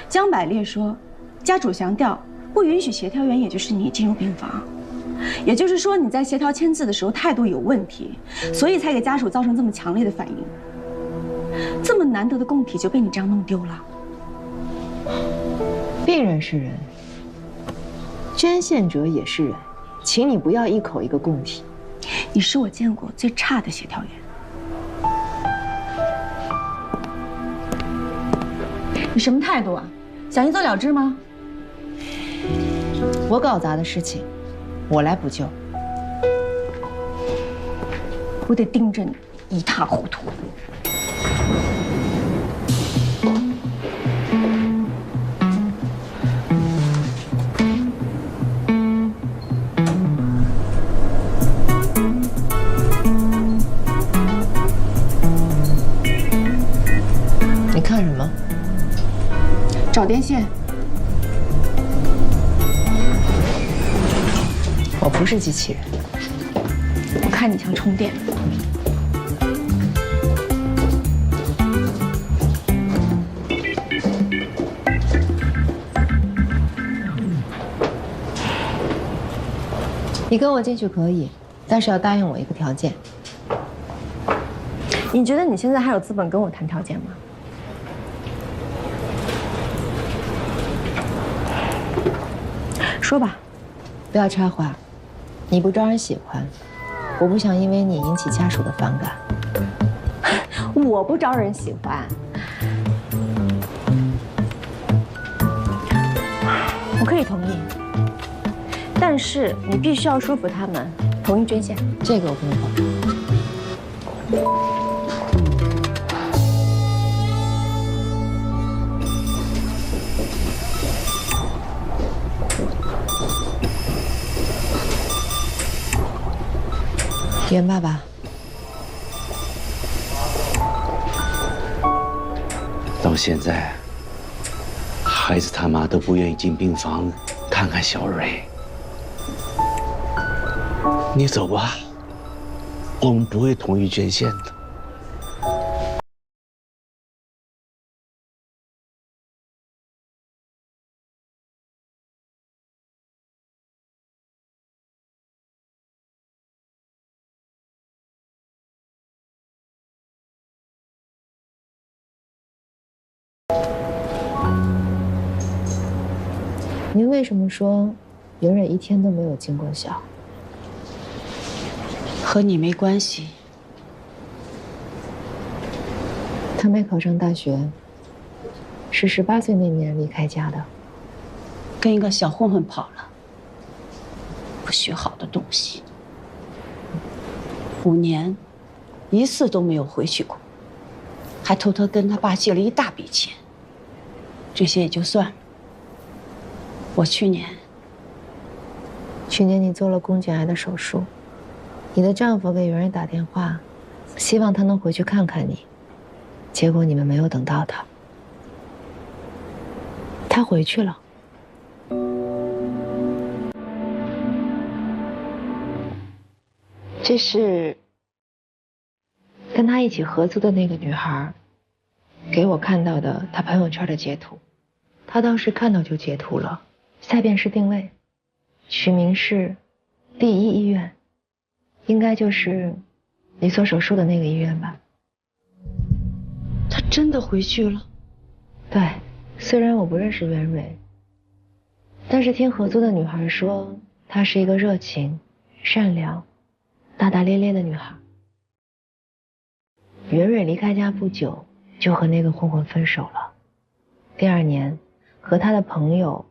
江百烈说，家主强调不允许协调员，也就是你进入病房。也就是说，你在协调签字的时候态度有问题，所以才给家属造成这么强烈的反应。这么难得的供体就被你这样弄丢了。病人是人，捐献者也是人，请你不要一口一个供体。你是我见过最差的协调员。你什么态度啊？想一走了之吗？我搞砸的事情，我来补救。我得盯着你一塌糊涂。你看什么？找电线。我不是机器人。我看你像充电的。你跟我进去可以，但是要答应我一个条件。你觉得你现在还有资本跟我谈条件吗？说吧。不要插话，你不招人喜欢，我不想因为你引起家属的反感。我不招人喜欢，我可以同意，但是你必须要说服他们同意捐献。这个我不能保证。袁爸爸，到现在，孩子他妈都不愿意进病房看看小蕊。你走吧，我们不会同意捐献的。您为什么说袁蕊一天都没有尽过孝？和你没关系。她没考上大学，是18岁那年离开家的，跟一个小混混跑了，不学好的东西。5年，一次都没有回去过，还偷偷跟他爸借了一大笔钱。这些也就算了。我去年你做了宫颈癌的手术，你的丈夫给袁蕊打电话，希望他能回去看看你，结果你们没有等到他，他回去了。这是跟他一起合租的那个女孩给我看到的她朋友圈的截图，她当时看到就截图了。下边是定位，取名是第一医院，应该就是你做手术的那个医院吧。他真的回去了？对，虽然我不认识袁蕊，但是听合租的女孩说，她是一个热情、善良、大大咧咧的女孩。袁蕊离开家不久，就和那个混混分手了。第2年，和她的朋友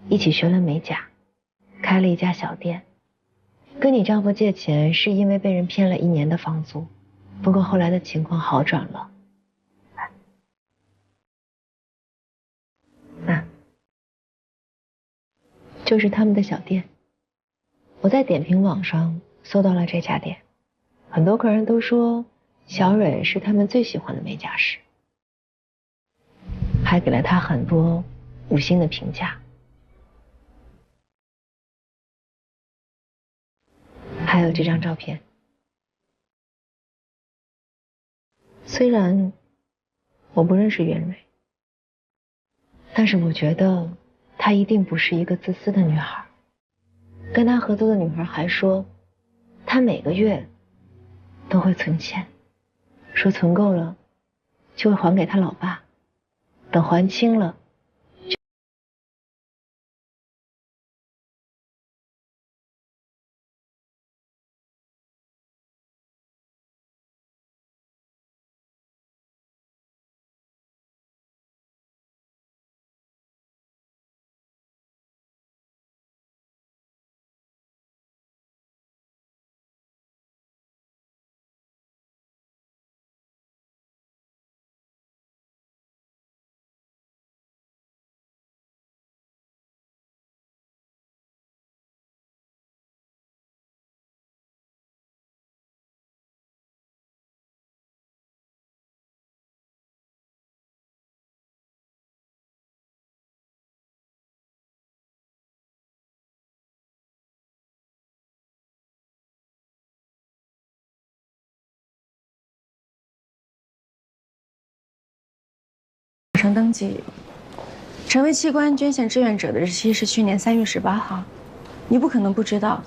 一起学了美甲，开了一家小店。跟你丈夫借钱是因为被人骗了1年的房租，不过后来的情况好转了。就是他们的小店，我在点评网上搜到了这家店，很多客人都说小蕊是他们最喜欢的美甲师，还给了他很多5星的评价。还有这张照片，虽然我不认识袁蕊，但是我觉得她一定不是一个自私的女孩。跟她合租的女孩还说，她每个月都会存钱，说存够了就会还给她老爸，等还清了上登记，成为器官捐献志愿者的日期是去年3月18号。你不可能不知道，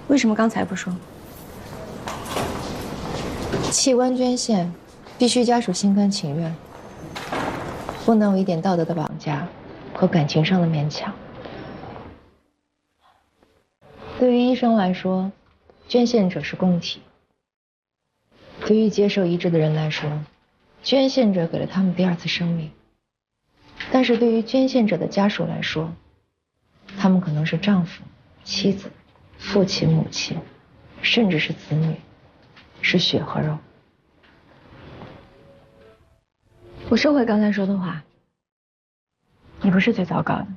为什么刚才不说？器官捐献必须家属心甘情愿，不能有一点道德的绑架和感情上的勉强。对于医生来说，捐献者是供体；对于接受移植的人来说，捐献者给了他们第2次生命。但是对于捐献者的家属来说，他们可能是丈夫、妻子、父亲、母亲，甚至是子女，是血和肉。我收回刚才说的话，你不是最糟糕的，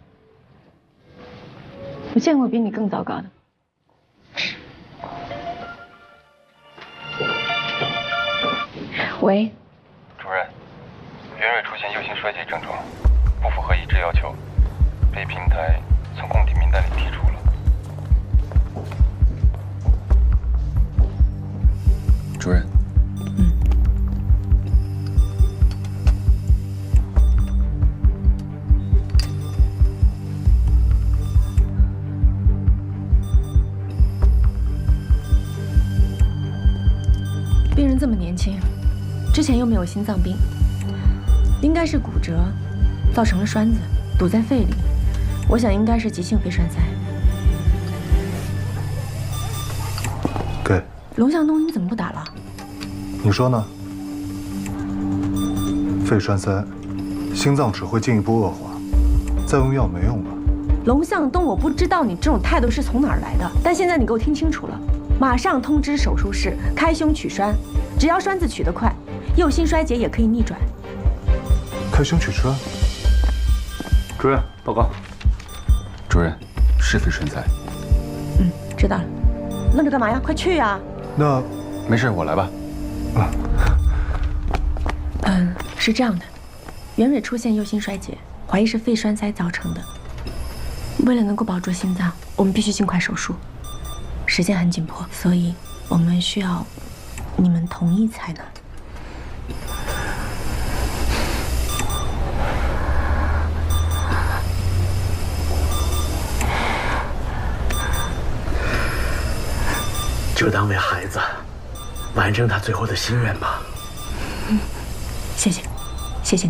我见过比你更糟糕的。喂，主任，袁蕊出现右心衰竭症状，不符合移植要求，被平台从供体名单里剔除了。主任。病人这么年轻，之前又没有心脏病，应该是骨折，造成了栓子堵在肺里，我想应该是急性肺栓塞。给龙向东，你怎么不打了？你说呢？肺栓塞，心脏只会进一步恶化，再用药没用了。龙向东，我不知道你这种态度是从哪儿来的，但现在你给我听清楚了，马上通知手术室开胸取栓，只要栓子取得快，右心衰竭也可以逆转。开胸取栓。主任报告。主任，是肺栓塞。知道了。愣着干嘛呀？快去呀！那没事，我来吧。是这样的，袁蕊出现右心衰竭，怀疑是肺栓塞造成的。为了能够保住心脏，我们必须尽快手术，时间很紧迫，所以我们需要你们同意才能。就当为孩子完成他最后的心愿吧。谢谢，谢谢。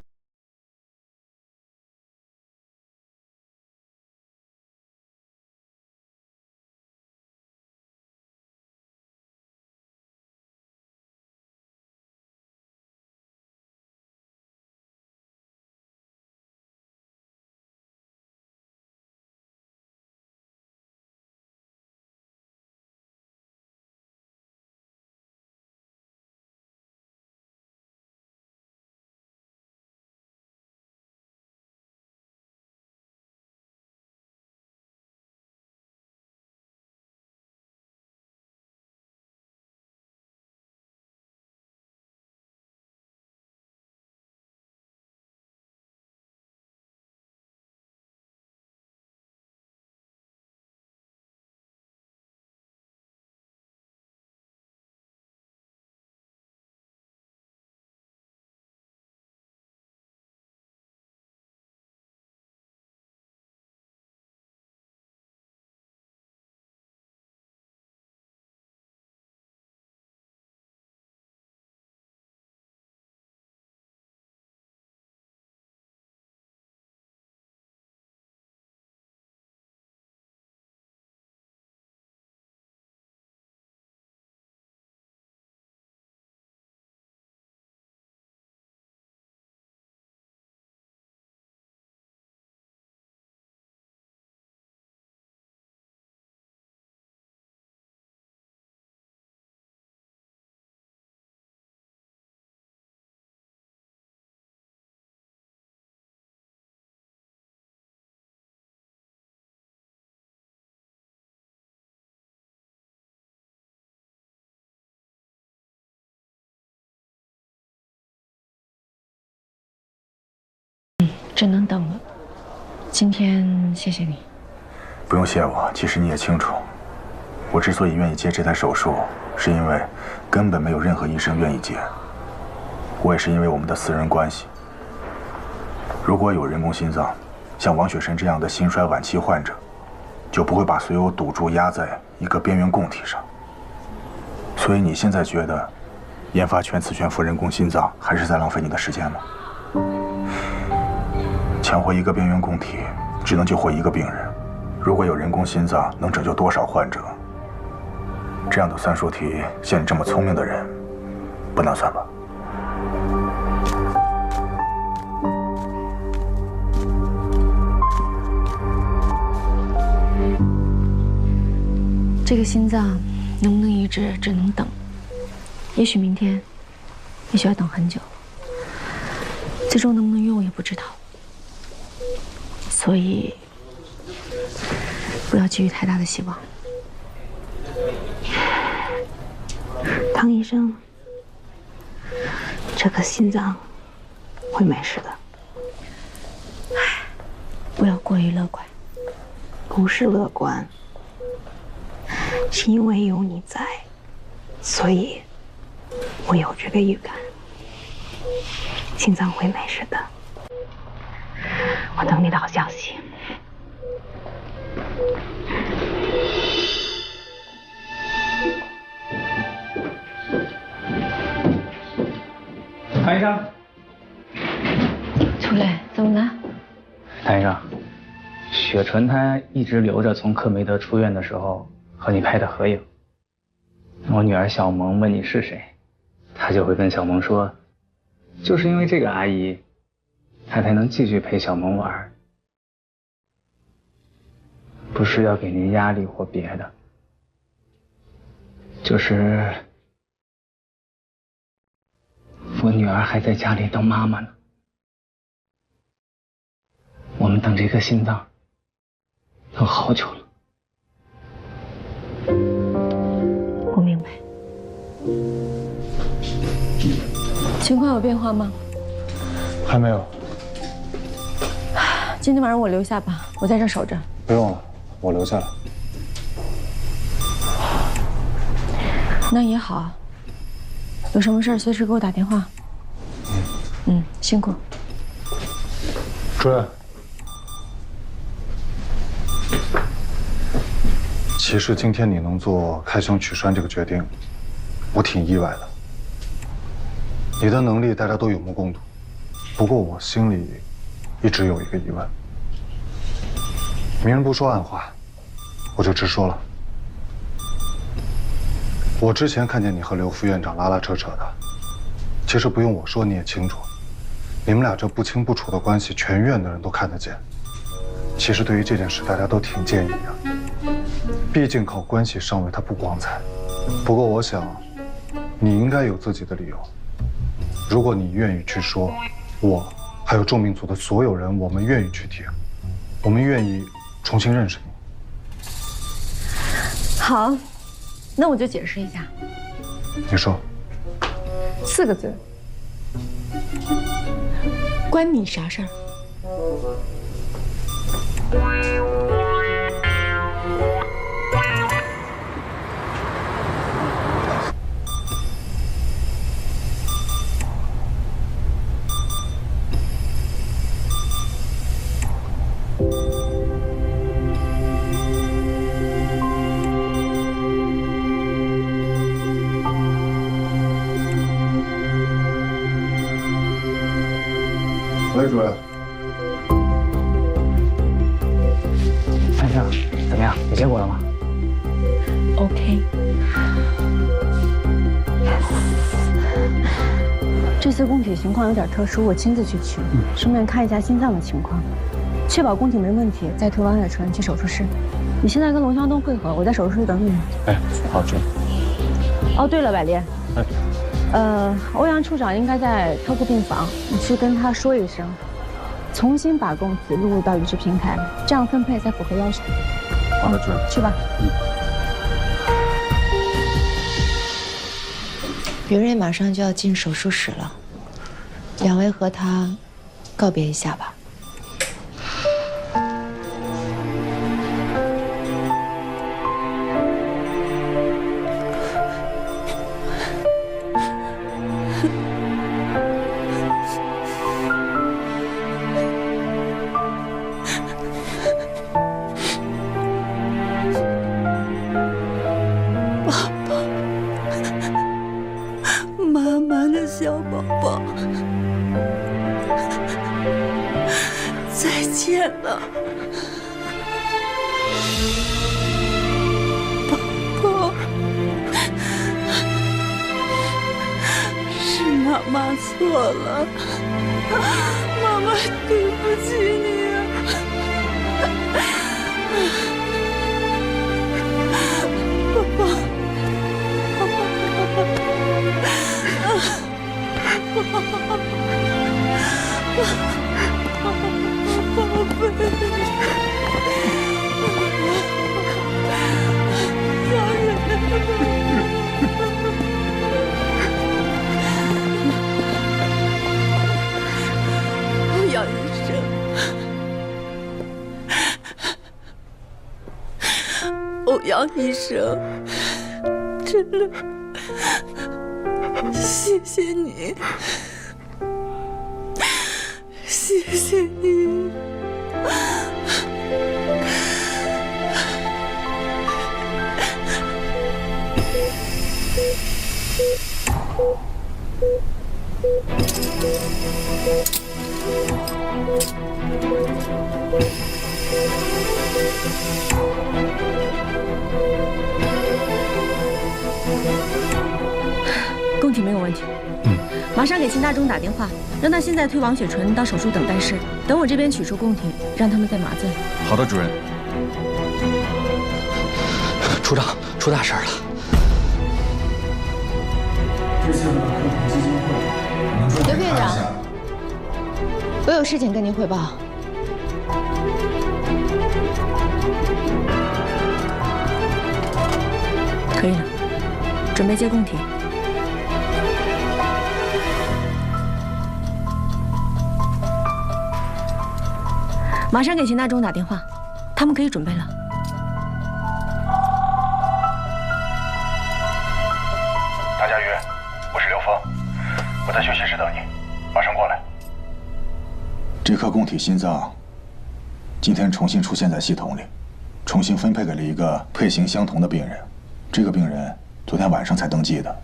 只能等了。今天谢谢你。不用谢我，其实你也清楚，我之所以愿意接这台手术，是因为根本没有任何医生愿意接。我也是因为我们的私人关系。如果有人工心脏，像王雪晨这样的心衰晚期患者，就不会把所有赌注压在一个边缘供体上。所以你现在觉得研发全磁悬浮人工心脏还是在浪费你的时间吗？抢活一个边缘供体，只能救活一个病人。如果有人工心脏，能拯救多少患者？这样的算术题，像你这么聪明的人，不难算吧？这个心脏能不能移植，只能等。也许明天，也许要等很久。最终能不能用，也不知道。所以，不要寄予太大的希望。汤医生，这颗心脏会没事的。不要过于乐观。不是乐观，是因为有你在，所以我有这个预感，心脏会没事的。我等你的好消息。谭医生，出来，怎么了？谭医生，雪纯她一直留着从克梅德出院的时候和你拍的合影。我女儿小萌问你是谁，她就会跟小萌说，就是因为这个阿姨，她才能继续陪小萌玩。不是要给您压力或别的，就是我女儿还在家里当妈妈呢。我们等这颗心脏等好久了。我明白。情况有变化吗？还没有。今天晚上我留下吧，我在这守着。不用了，我留下来。那也好，有什么事儿随时给我打电话。辛苦。主任，其实今天你能做开胸取栓这个决定，我挺意外的。你的能力大家都有目共睹，不过我心里一直有一个疑问。明人不说暗话，我就直说了。我之前看见你和刘副院长拉拉扯扯的，其实不用我说你也清楚，你们俩这不清不楚的关系，全院的人都看得见。其实对于这件事，大家都挺介意的，毕竟靠关系上位它不光彩。不过我想，你应该有自己的理由。如果你愿意去说，我还有众命组的所有人，我们愿意去听，我们愿意重新认识你。好，那我就解释一下。你说。4个字。关你啥事儿？喂，主任。潘先生，怎么样？有结果了吗 ？OK。这次供体情况有点特殊，我亲自去取，顺便看一下心脏的情况，确保供体没问题，再推王雪纯去手术室。你现在跟龙湘东会合，我在手术室等你。哎，好，主任。哦，对了，百炼。哎。欧阳处长应该在特护病房，你去跟他说一声，重新把供体录入到移植平台，这样分配才符合要求。好的，主任。去吧。袁瑞马上就要进手术室了，两位和他告别一下吧。小宝宝，再见了，宝宝，是妈妈错了，妈妈对不起你啊，宝宝。宝贝，家人，欧阳医生，欧阳医生，真的。谢谢你，谢谢你。供体没有问题，马上给秦大忠打电话，让他现在推王雪纯到手术等待室，等我这边取出供体，让他们再麻醉。好的，主任。处长，出大事了！刘副院长，我有事情跟您汇报。可以了，准备接供体。马上给秦大忠打电话，他们可以准备了。我在休息室等你，马上过来。这颗供体心脏今天重新出现在系统里，重新分配给了一个配型相同的病人。这个病人昨天晚上才登记的。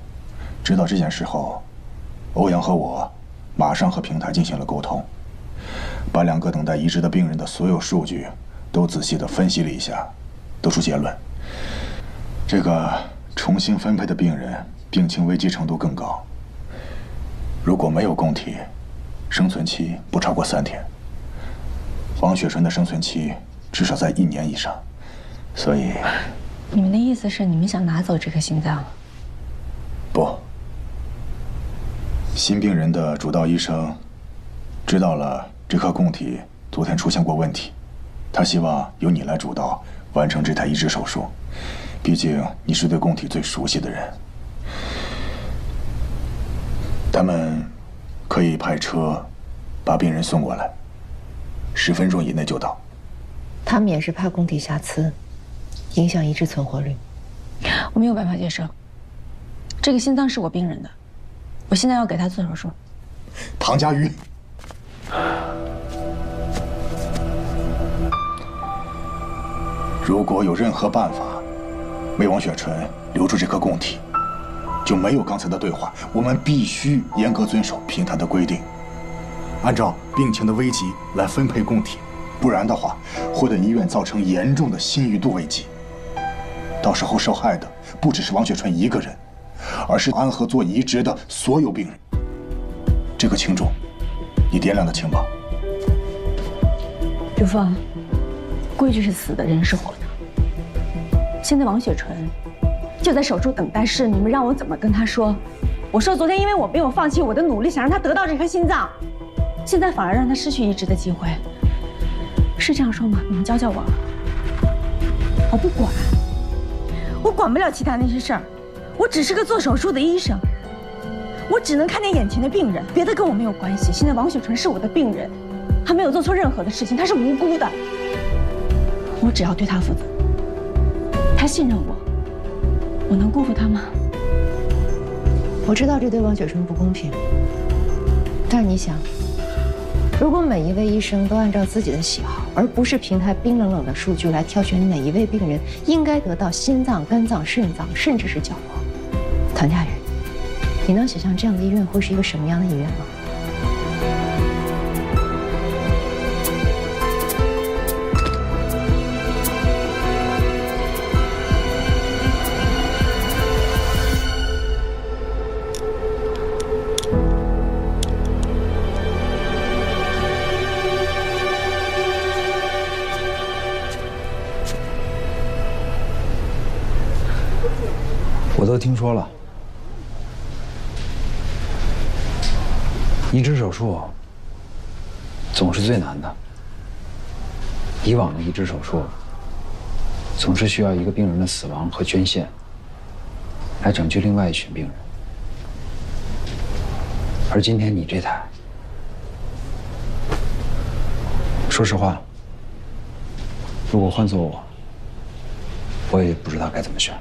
知道这件事后，欧阳和我马上和平台进行了沟通，把2个等待移植的病人的所有数据都仔细地分析了一下，得出结论：这个重新分配的病人病情危机程度更高。如果没有供体，生存期不超过3天。王雪纯的生存期至少在1年以上，所以……你们的意思是你们想拿走这颗心脏？不。新病人的主刀医生知道了这颗供体昨天出现过问题，他希望由你来主刀完成这台移植手术，毕竟你是对供体最熟悉的人。他们可以派车把病人送过来，10分钟以内就到。他们也是怕供体瑕疵影响移植存活率。我没有办法接受，这个心脏是我病人的，我现在要给他做手术。唐佳瑜，如果有任何办法为王雪纯留住这颗供体，就没有刚才的对话。我们必须严格遵守平台的规定，按照病情的危急来分配供体，不然的话会对医院造成严重的信誉度危机。到时候受害的不只是王雪纯一个人，而是安和做移植的所有病人。这个轻重，你掂量得清吧？刘峰，规矩是死的，人是活的。现在王雪纯就在手术等待室，你们让我怎么跟她说？我说昨天因为我没有放弃我的努力，想让她得到这颗心脏，现在反而让她失去移植的机会，是这样说吗？你们教教我。我不管，我管不了其他那些事儿，我只是个做手术的医生，我只能看见眼前的病人，别的跟我没有关系。现在王雪纯是我的病人，她没有做错任何的事情，她是无辜的，我只要对她负责。她信任我，我能辜负她吗？我知道这对王雪纯不公平，但是你想，如果每一位医生都按照自己的喜好，而不是平台冰冷冷的数据来挑选哪一位病人应该得到心脏、肝脏、肾脏，甚至是角膜，唐佳宇，你能想象这样的医院会是一个什么样的医院吗？我都听说了，移植手术总是最难的。以往的移植手术总是需要一个病人的死亡和捐献来拯救另外一群病人，而今天你这台，说实话，如果换做我，我也不知道该怎么选。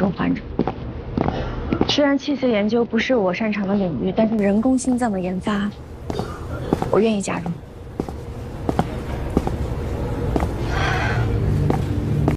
重患者。虽然器械研究不是我擅长的领域，但是人工心脏的研发，我愿意加入。